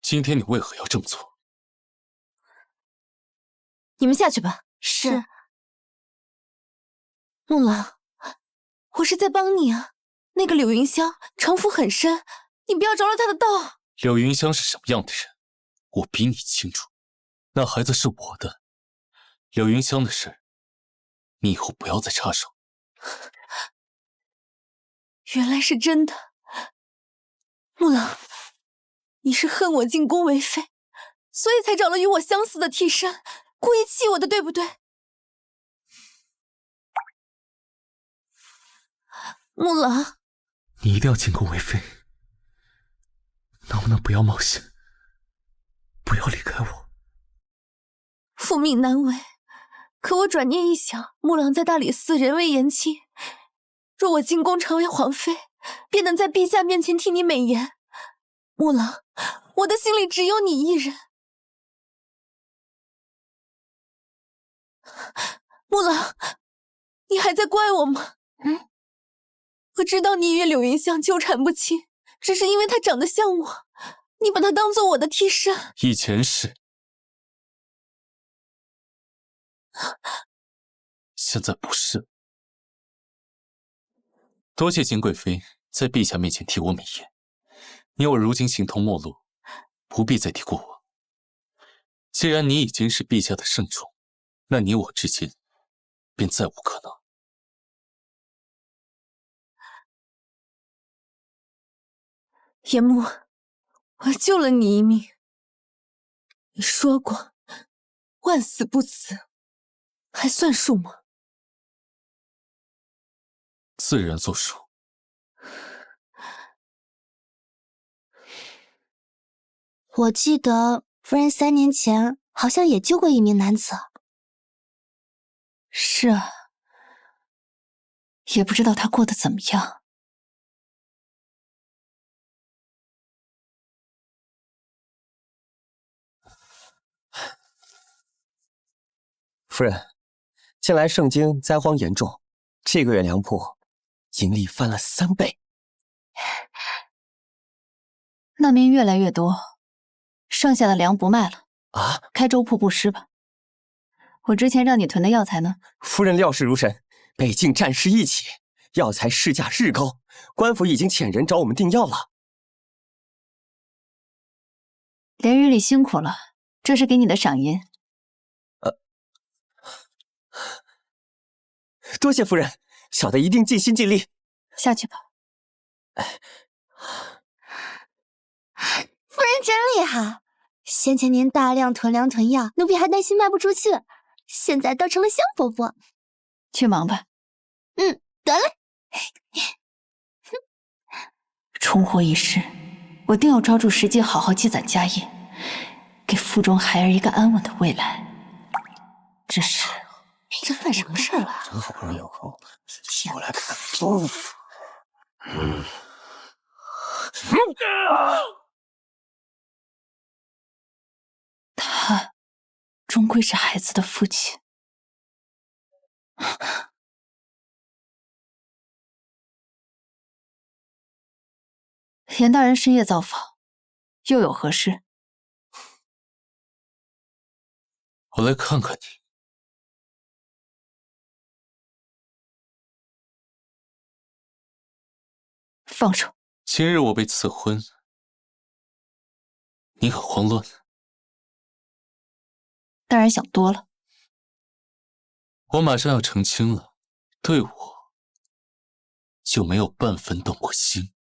今天你为何要这么做？
你们下去吧。
是。
木兰，我是在帮你啊。那个柳云香城府很深，你不要着了她的道。
柳云香是什么样的人，我比你清楚。那孩子是我的，柳云香的事，你以后不要再插手。
原来是真的，木兰，你是恨我进宫为妃，所以才找了与我相似的替身，故意气我的，对不对？木兰，
你一定要进宫为妃，能不能不要冒险，不要离开我？
父命难违，可我转念一想，木兰在大理寺人微言轻，若我进宫成为皇妃，便能在陛下面前替你美言。木兰，我的心里只有你一人。木兰，你还在怪我吗？我知道你与柳云香纠缠不清，只是因为她长得像我，你把她当做我的替身。
以前是，现在不是。多谢金贵妃在陛下面前替我美言，你我如今形同陌路，不必再提过我。既然你已经是陛下的圣宠，那你我之间便再无可能。
严木，我救了你一命，你说过万死不辞，还算数吗？
自然作数。
我记得夫人3年前好像也救过一名男子。
是啊，也不知道他过得怎么样。
夫人，近来盛京灾荒严重，这个月粮铺盈利翻了3倍。
难民越来越多，剩下的粮不卖了
啊，
开粥铺布施吧。我之前让你囤的药材呢？
夫人料事如神，北境战事一起，药材市价日高，官府已经遣人找我们订药了。
连日里辛苦了，这是给你的赏银。
多谢夫人，小的一定尽心尽力。
下去吧。
夫人真厉害，先前您大量囤粮囤药，奴婢还担心卖不出去，现在倒成了香饽饽。
去忙吧。
得嘞。
重活一世，我定要抓住时机，好好积攒家业，给腹中孩儿一个安稳的未来。只是这犯什么事儿了？
这好不容易有空，我来看。
他终归是孩子的父亲。严大人深夜造访，又有何事？
我来看看你。
放手！
今日我被赐婚，你很慌乱。
大人想多了。
我马上要成亲了，对我就没有半分动过心。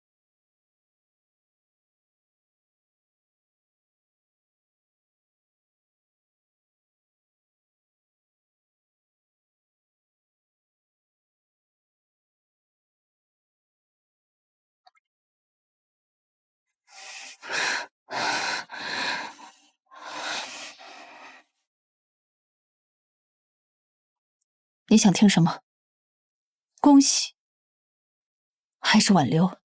你想听什么？恭喜，还是挽留？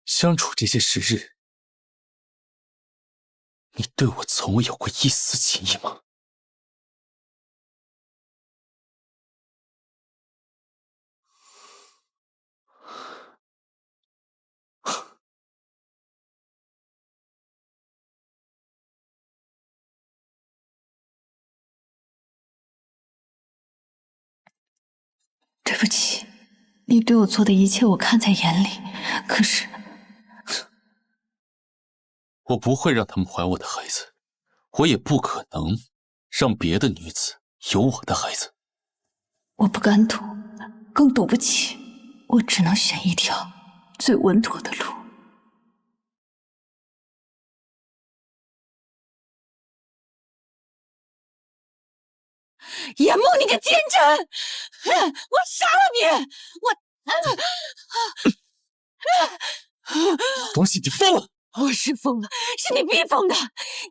相处这些时日，你对我从未有过一丝情意吗？
对不起，你对我做的一切我看在眼里，可是
我不会让他们怀我的孩子，我也不可能让别的女子有我的孩子。
我不敢赌，更赌不起，我只能选一条最稳妥的路。
严梦，你个奸臣！我杀了你！
东西，你疯了！
我是疯了，是你逼疯的！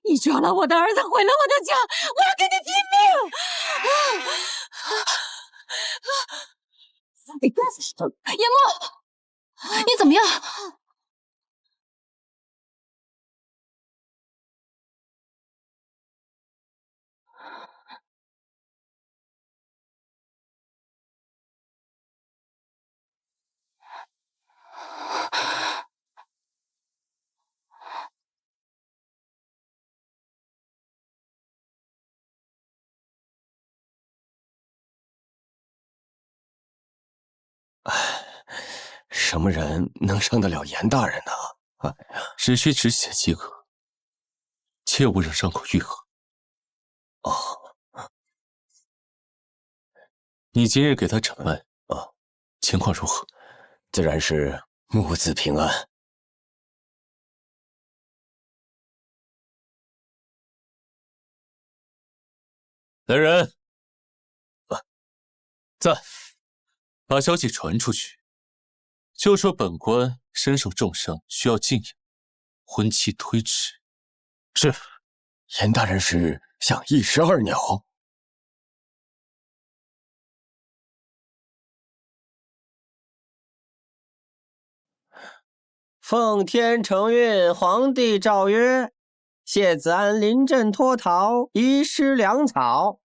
你撞了我的儿子，毁了我的家，我要跟你拼命！
严梦，你怎么样？
什么人能伤得了严大人呢？哎呀，
只需止血即可，切勿让伤口愈合。
哦，
你今日给他诊脉啊，情况如何？
自然是母子平安。
来人，在，把消息传出去，就说本官身受重伤，需要静养，婚期推迟。
是，严大人是想一石二鸟。
奉天承运，皇帝诏曰：谢子安临阵脱逃，遗失粮草；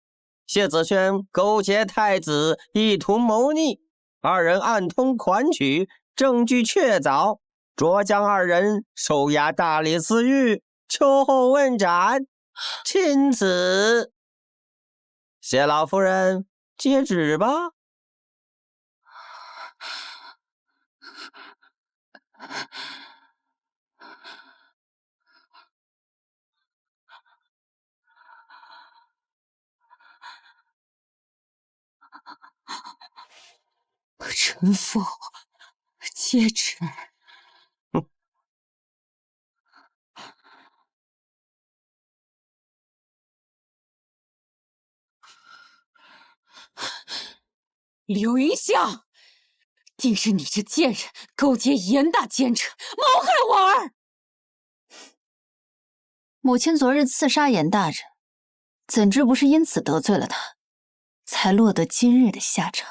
谢子轩勾结太子，意图谋逆，二人暗通款曲，证据确凿，着将二人收押大理寺狱，秋后问斩。钦此。谢老夫人，接旨吧。
臣妇接旨。刘云香，定是你这贱人勾结严大奸臣，谋害我儿。
母亲昨日刺杀严大人，怎知不是因此得罪了他，才落得今日的下场。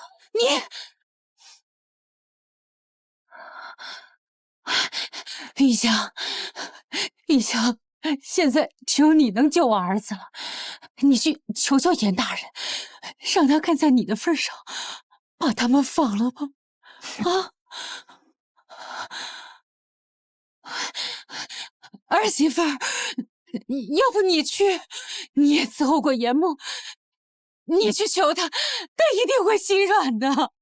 云香，云香，现在只有你能救我儿子了，你去求求严大人，让他看在你的份上，把他们放了吧。啊！儿媳妇儿，要不你去，你也伺候过严梦，你去求他，他一定会心软的。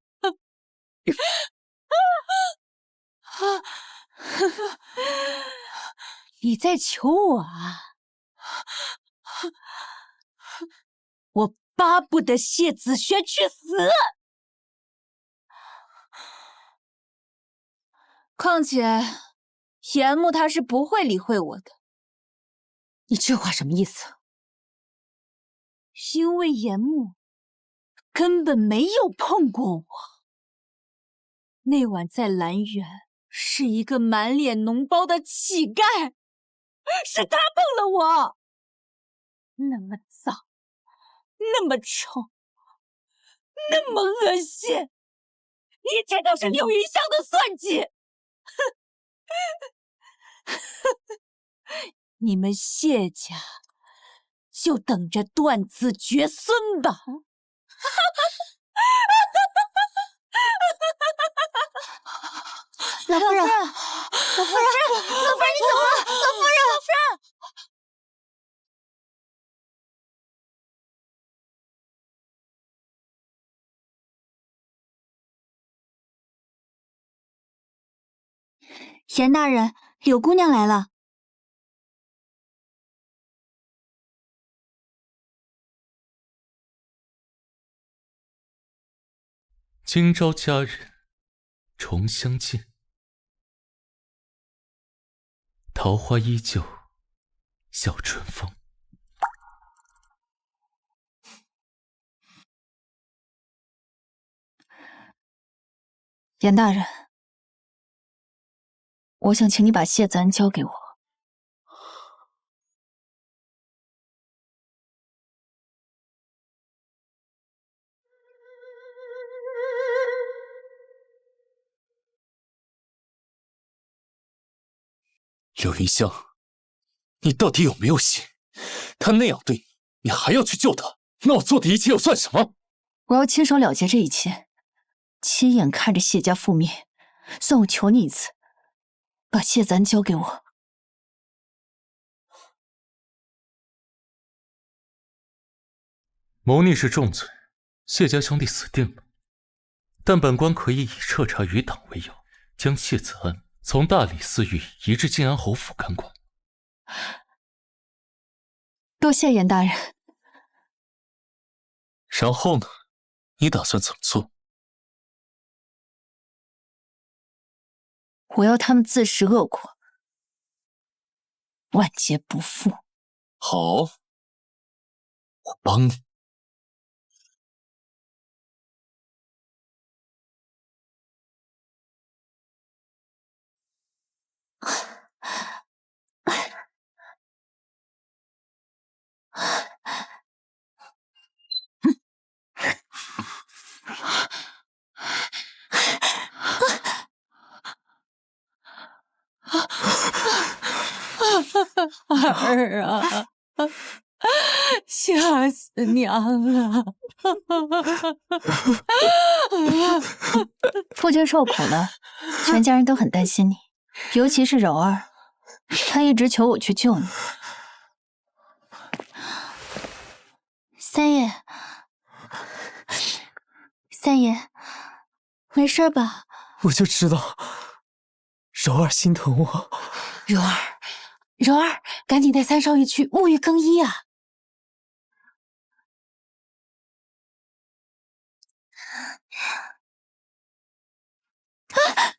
你在求我啊？我巴不得谢子轩去死。
况且，严木他是不会理会我的。
你这话什么意思？
因为严木根本没有碰过我。那晚在兰园，是一个满脸脓包的乞丐，是他碰了我。那么脏，那么臭，那么恶心，一切都是柳云香的算计。你们谢家就等着断子绝孙吧！
老夫人，
老夫人，你怎么了？老夫人！严大人，柳姑娘来了。
今朝佳人重相见，桃花依旧笑春风。
严大人，我想请你把谢子安交给我。
柳云香，你到底有没有心？他那样对你，你还要去救他？那我做的一切又算什么？
我要亲手了结这一切，亲眼看着谢家覆灭，算我求你一次，把谢子安交给我。
谋逆是重罪，谢家兄弟死定了。但本官可以以彻查余党为由，将谢子安从大理寺狱移至晋安侯府看管。
多谢严大人。
然后呢？你打算怎么做？
我要他们自食恶果，万劫不复。
好，我帮你。
儿啊，吓死娘了！
夫君受苦了，全家人都很担心你，尤其是柔儿，她一直求我去救你。
三爷，三爷，没事吧？
我就知道柔儿心疼我。
柔儿，柔儿，赶紧带三少爷去沐浴更衣啊！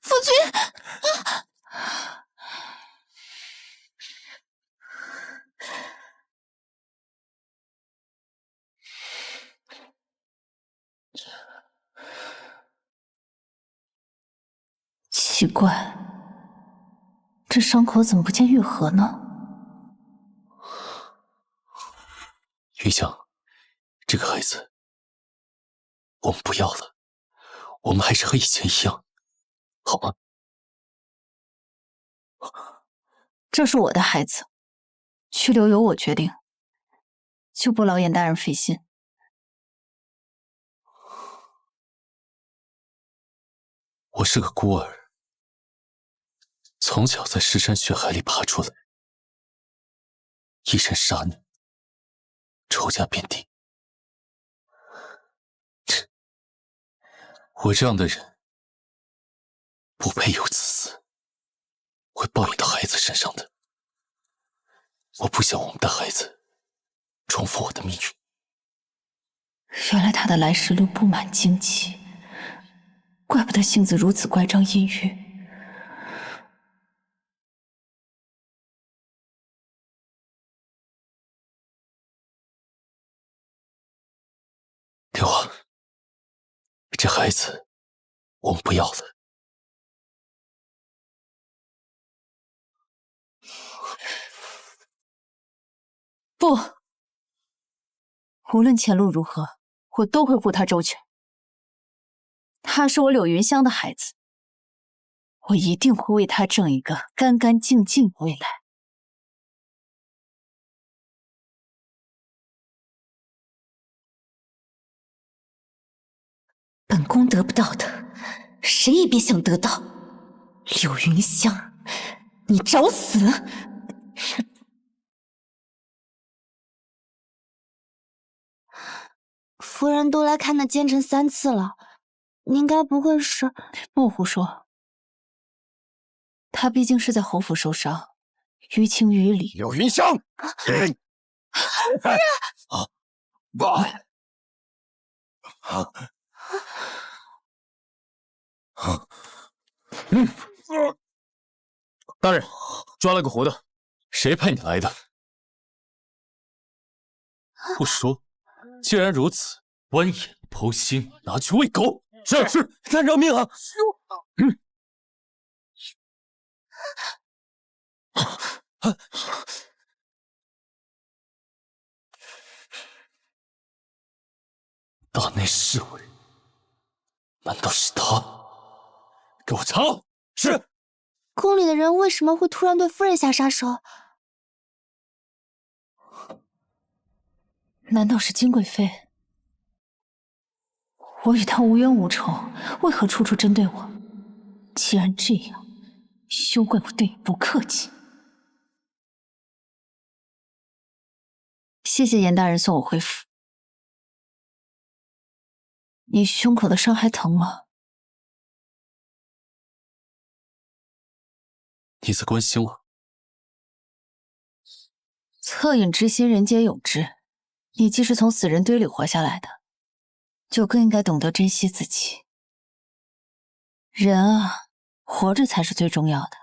夫君。
奇怪，这伤口怎么不见愈合呢？
云香，这个孩子我们不要了，我们还是和以前一样，好吗？
这是我的孩子，去留由我决定，就不劳严大人费心。
我是个孤儿，从小在尸山血海里爬出来，一人杀女，仇家遍地。我这样的人不配有此死，会报应到孩子身上的。我不想我们的孩子重复我的命运。
原来他的来时路布满荆棘，怪不得性子如此乖张阴郁。
刘华，这孩子我们不要了。
不，无论前路如何，我都会护他周全。他是我柳云香的孩子，我一定会为他挣一个干干净净的未来。
本宫得不到的，谁也别想得到。柳云香，你找死！
夫人都来看那奸臣3次了，您该不会是……
莫胡说，他毕竟是在侯府受伤，于情于理。
柳云香，
夫人，
大人，抓了个活的。
谁派你来的？不说，既然如此，剜眼剖心，拿去喂狗。
是，咱饶命啊！
大内侍卫，难道是他？给我查！
是。
宫里的人为什么会突然对夫人下杀手？
难道是金贵妃？我与她无冤无仇，为何处处针对我？既然这样，休怪我对你不客气。谢谢严大人送我回府。你胸口的伤还疼吗？
你在关心我？
恻隐之心，人皆有之。你既是从死人堆里活下来的，就更应该懂得珍惜自己。人啊，活着才是最重要的。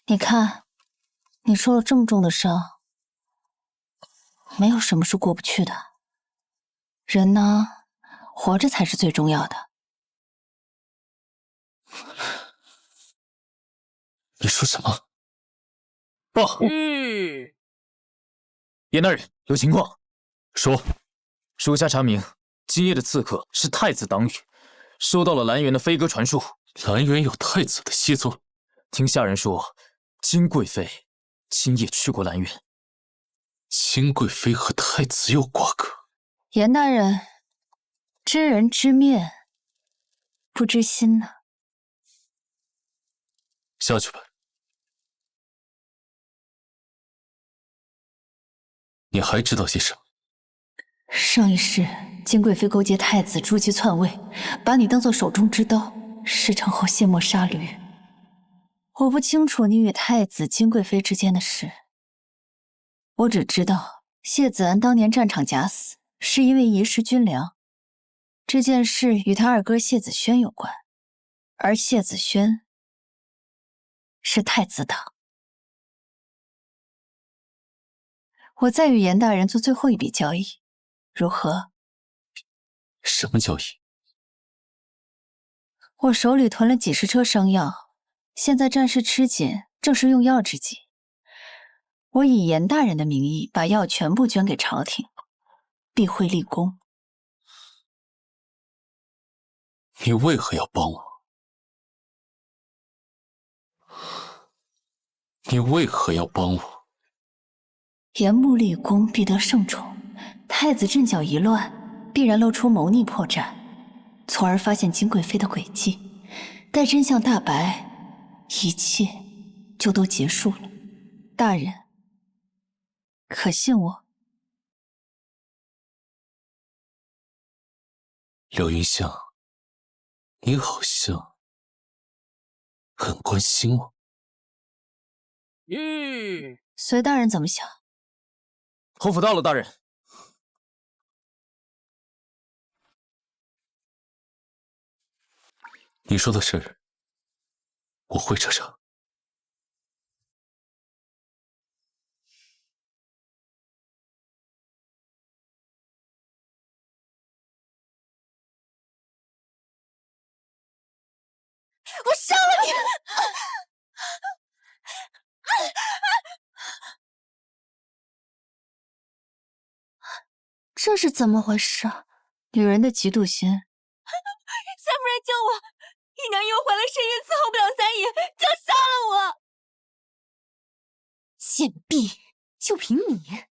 你看，你受了这么重的伤，没有什么是过不去的。人呢，活着才是最重要的。
你说什么？
报！严大人，有情况。
说。
属下查明，今夜的刺客是太子党羽，收到了兰园的飞鸽传书。
兰园有太子的歇踪？
听下人说，金贵妃今夜去过兰园。
金贵妃和太子有瓜葛？
严大人，知人知面，不知心呢。
下去吧。你还知道些什么？
上一世，金贵妃勾结太子筑基篡位，把你当作手中之刀，事成后卸磨杀驴。我不清楚你与太子金贵妃之间的事，我只知道谢子安当年战场假死，是因为遗失军粮。这件事与他二哥谢子轩有关，而谢子轩是太子党。我再与严大人做最后一笔交易，如何？
什么交易？
我手里囤了几十车伤药，现在战事吃紧，正是用药之际。我以严大人的名义把药全部捐给朝廷，必会立功。
你为何要帮我？你为何要帮我？
严木立功，必得圣宠。太子阵脚一乱，必然露出谋逆破绽，从而发现金贵妃的诡计。待真相大白，一切就都结束了。大人，可信我？
柳云香，你好像很关心我。
咦，
随大人怎么想？
侯府到了，大人。
你说的是，我会这场。
我杀了你！
这是怎么回事？女人的嫉妒心。
三夫人救我！姨娘又怀了身孕，伺候不了三爷，就杀了我！贱婢，就凭你，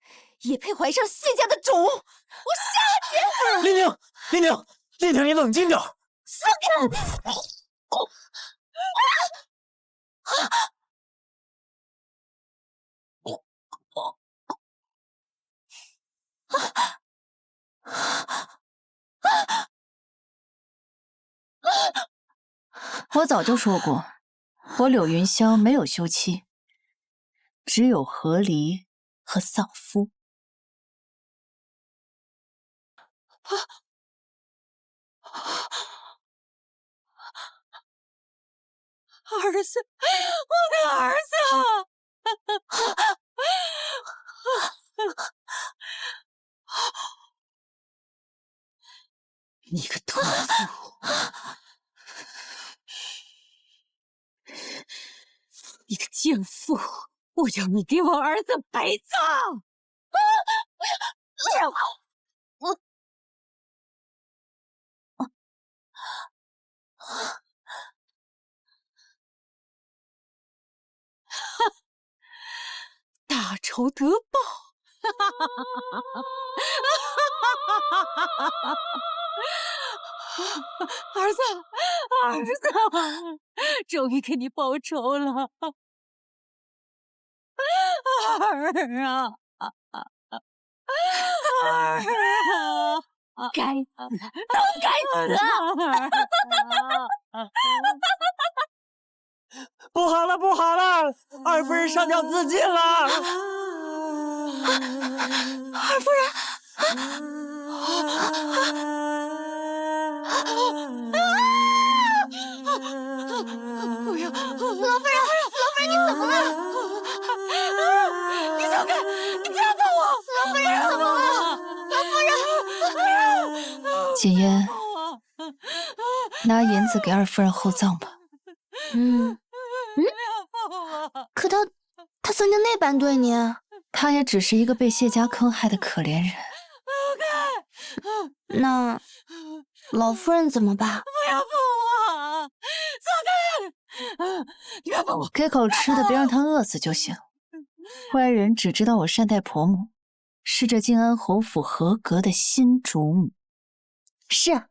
也配怀上谢家的种？我杀了你！
丽宁，丽宁，丽宁，你冷静点。
放开！
我早就说过，我柳云香没有休妻，只有和离和丧夫。
儿子，我的儿子！
你个屠夫！你个贱妇！我要你给我儿子陪葬！大仇得报！儿子，儿子，终于给你报仇了，儿啊，儿啊，该死，都该死！
不好了，不好了！二夫人上吊自尽了！
二夫人，不要！老夫人，你怎么了？你走开！你不要碰我！老夫人怎么了？老夫人！
锦烟，拿银子给二夫人厚葬吧。
可他曾经那般对你，
他也只是一个被谢家坑害的可怜人。
那老夫人怎么办？
不要碰我！走开！别碰我！
给口吃的，别让他饿死就行。外人只知道我善待婆母，是这靖安侯府合格的新主母。
是。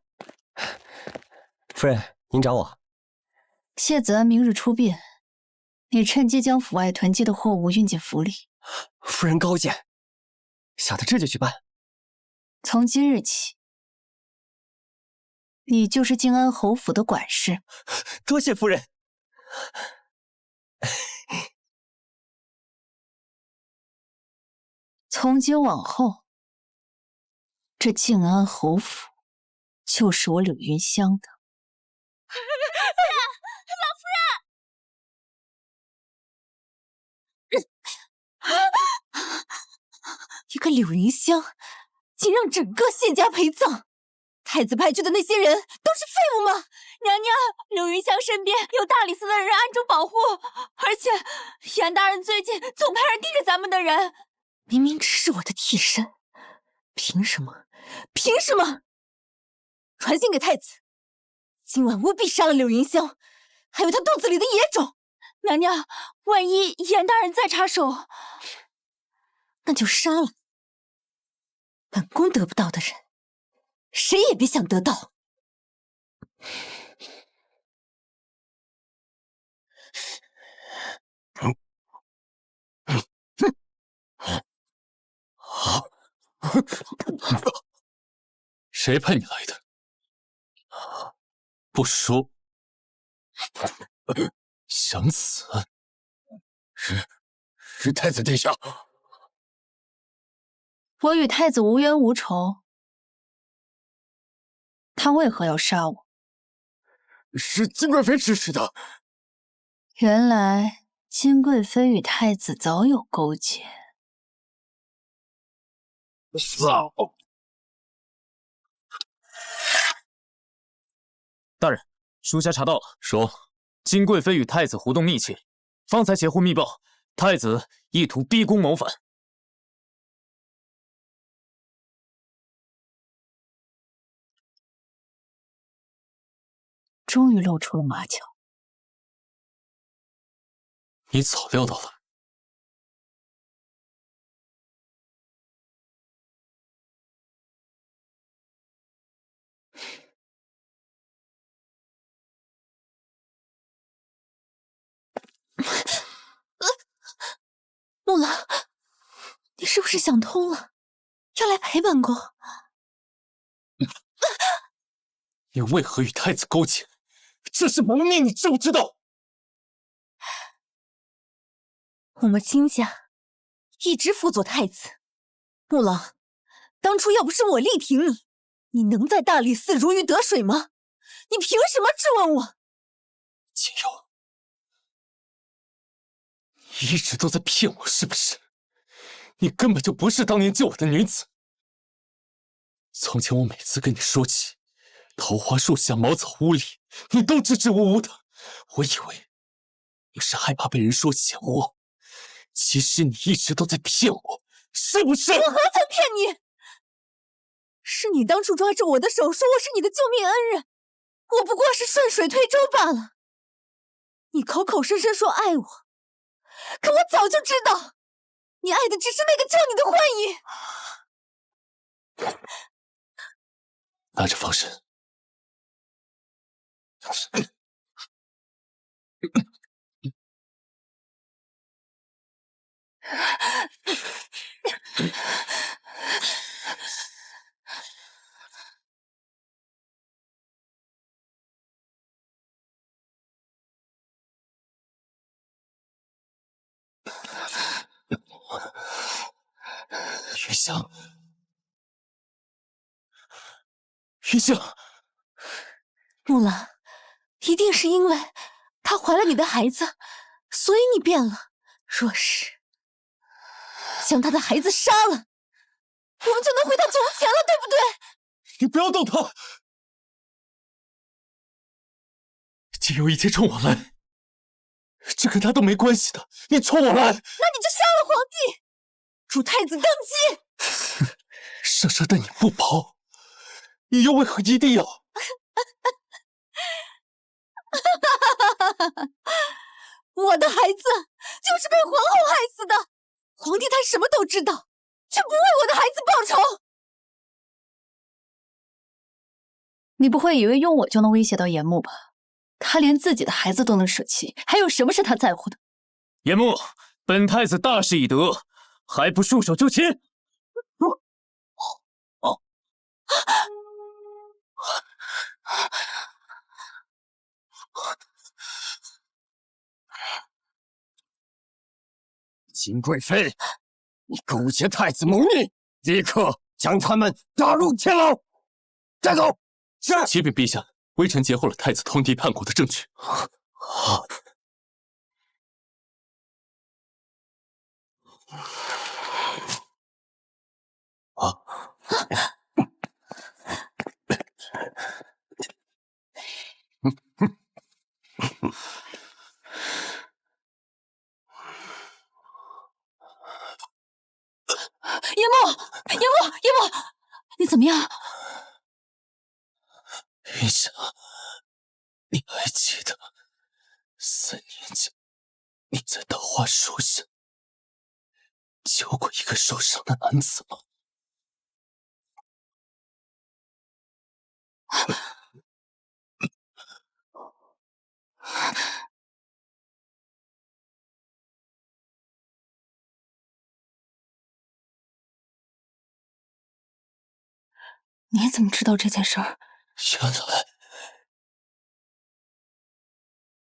夫人，您找我。
谢子安明日出殡，你趁机将府外囤积的货物运进府里。
夫人高见，小的这就去办。
从今日起，你就是靖安侯府的管事。
多谢夫人。
从今往后，这靖安侯府就是我柳云香的。
一个柳云香，竟让整个谢家陪葬，太子派去的那些人都是废物吗？娘娘，柳云香身边有大理寺的人暗中保护，而且严大人最近总派人盯着咱们的人，明明只是我的替身，凭什么？凭什么？传信给太子，今晚务必杀了柳云香，还有他肚子里的野种。娘娘，万一严大人再插手，那就杀了。本宫得不到的人，谁也别想得到。
谁派你来的？不说，想死？
是太子殿下。
我与太子无冤无仇，他为何要杀我？
是金贵妃指使的。
原来金贵妃与太子早有勾结。
骚！
大人，属下查到了。
说，
金贵妃与太子互动密切，方才截获密报，太子意图逼宫谋反。
终于露出了马脚。
你早料到了。
木兰，你是不是想通了，要来陪本宫？
你为何与太子勾结？这是谋逆，你知不知道？
我们金家一直辅佐太子。木狼，当初要不是我力挺你，你能在大理寺如鱼得水吗？你凭什么质问我？
锦佑，你一直都在骗我，是不是？你根本就不是当年救我的女子。从前我每次跟你说起桃花树下茅草屋里，你都支支吾吾的。我以为你是害怕被人说闲话，其实你一直都在骗我，是不是？
我何曾骗你？是你当初抓着我的手说我是你的救命恩人，我不过是顺水推舟罢了。你口口声声说爱我，可我早就知道，你爱的只是那个救你的幻影。
拿着防身。云香，云香，
木兰，一定是因为她怀了你的孩子，所以你变了。若是将她的孩子杀了，我们就能回到从前了，对不对？
你不要动他！锦佑一切冲我来，这跟他都没关系的，你冲我来，
那你就杀了皇帝，助太子登基。
生生的你不保，你又为何一定要？
我的孩子就是被皇后害死的，皇帝他什么都知道，却不为我的孩子报仇。
你不会以为用我就能威胁到严木吧？他连自己的孩子都能舍弃，还有什么是他在乎的？
严木，本太子大事已得，还不束手就擒！
金贵妃，你勾结太子谋逆，立刻将他们打入天牢！带走。是。
启禀陛下，微臣截获了太子通敌叛国的证据。
木，你怎么样？
云香，你还记得3年前你在桃花树下救过一个受伤的男子吗？
你怎么知道这件事儿？
原来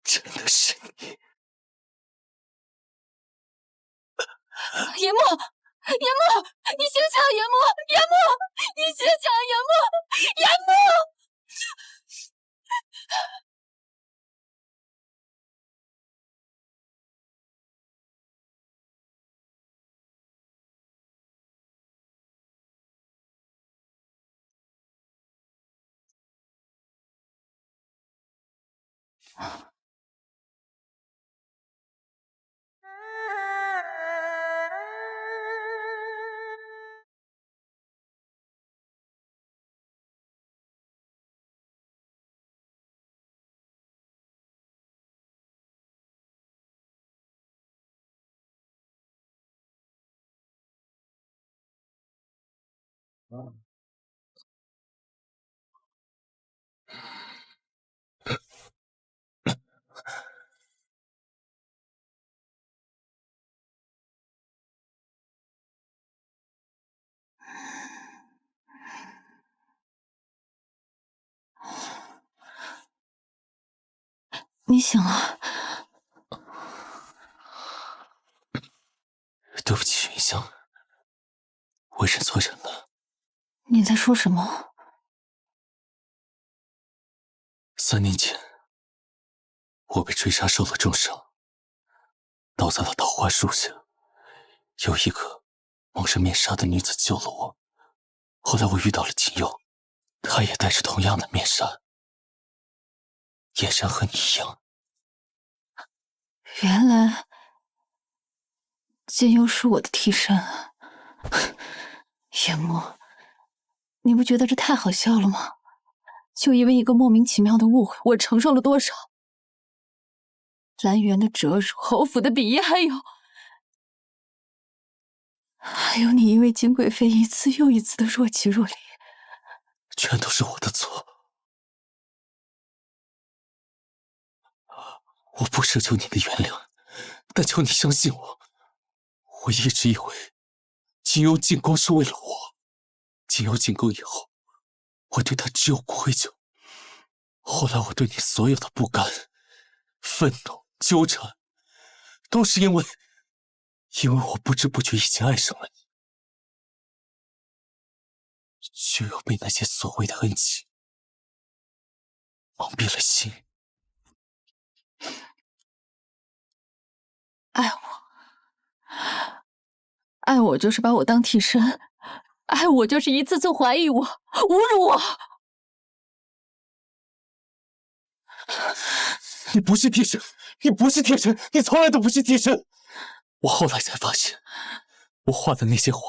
真的是你！
严木，你醒醒！严木，你醒醒！严木！你醒了。
对不起，云香，我认错人了。
你在说什么
？3年前，我被追杀受了重伤，倒在了桃花树下。有一个蒙着面纱的女子救了我。后来我遇到了锦佑，她也戴着同样的面纱，眼神和你一样。
原来锦佑是我的替身啊！严木，你不觉得这太好笑了吗？就因为一个莫名其妙的误会，我承受了多少？兰园的折辱，侯府的鄙夷，还有你因为金贵妃一次又一次的若即若离，
全都是我的错。我不奢求你的原谅，但求你相信我。我一直以为锦佑进宫是为了我，锦佑进宫以后，我对他只有愧疚。后来我对你所有的不甘、愤怒、纠缠，都是因为我不知不觉已经爱上了你，却又被那些所谓的恩情蒙蔽了心。
爱我就是把我当替身，爱我就是一次次怀疑我、侮辱我。
你不是替身，你不是替身，你从来都不是替身。我后来才发现，我画的那些画，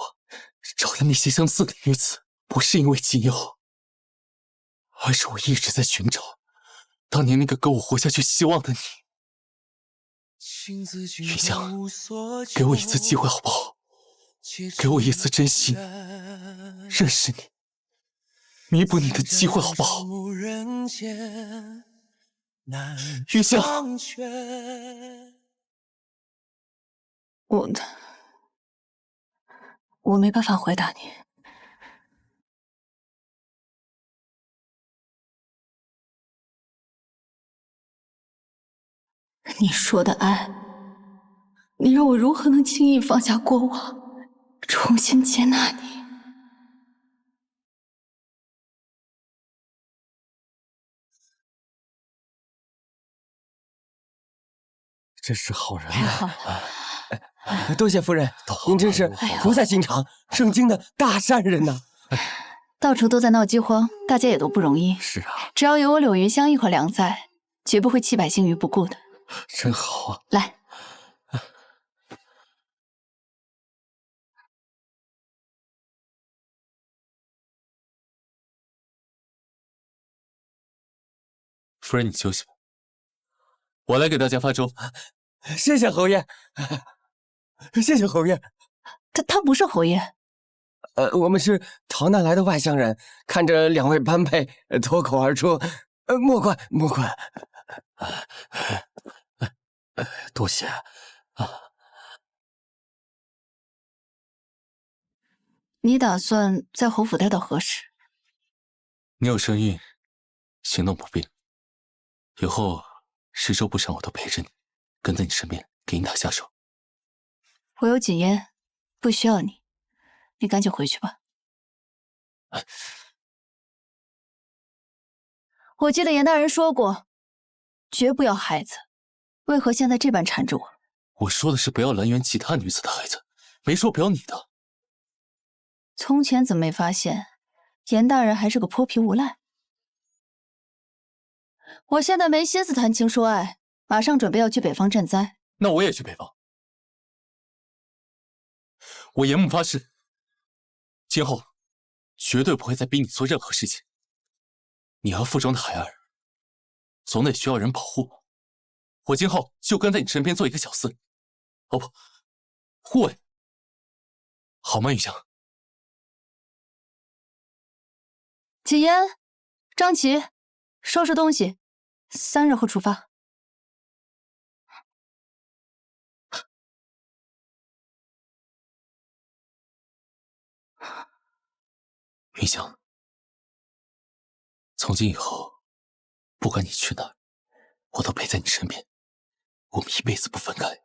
找的那些相似的女子，不是因为锦佑，而是我一直在寻找当年那个给我活下去希望的你。云香，给我一次机会好不好？给我一次真心认识你、弥补你的机会好不好？云香，
我没办法回答你。你说的爱，你让我如何能轻易放下过往，重新接纳你？
真是好人啊！多谢夫人，您真是菩萨心肠、圣经的大善人呐！
到处都在闹饥荒，大家也都不容易。
是啊，
只要有我柳云香一伙粮在，绝不会弃百姓于不顾的。
真好啊！
来。
夫人，你休息吧，我来给大家发粥。
谢谢侯爷，谢谢侯爷。
他不是侯爷。
我们是逃难来的外乡人，看着两位般配，脱口而出，莫怪莫怪。多谢啊。
你打算在侯府待到何时？
你有身孕，行动不便，以后10周不上我都陪着你，跟在你身边，给你打下手。
我有谨言，不需要你，你赶紧回去吧。我记得严大人说过，绝不要孩子，为何现在这般缠着我？
我说的是不要兰园其他女子的孩子，没说不要你的。
从前怎么没发现，严大人还是个泼皮无赖？我现在没心思谈情说爱，马上准备要去北方赈灾。
那我也去北方。我严木发誓，今后绝对不会再逼你做任何事情。你和腹中的孩儿，总得需要人保护。我今后就跟在你身边做一个小厮，哦不，护卫，好吗，雨翔？
谨言，张琪，收拾东西，3日后出发。
云香，从今以后，不管你去哪儿，我都陪在你身边，我们一辈子不分开。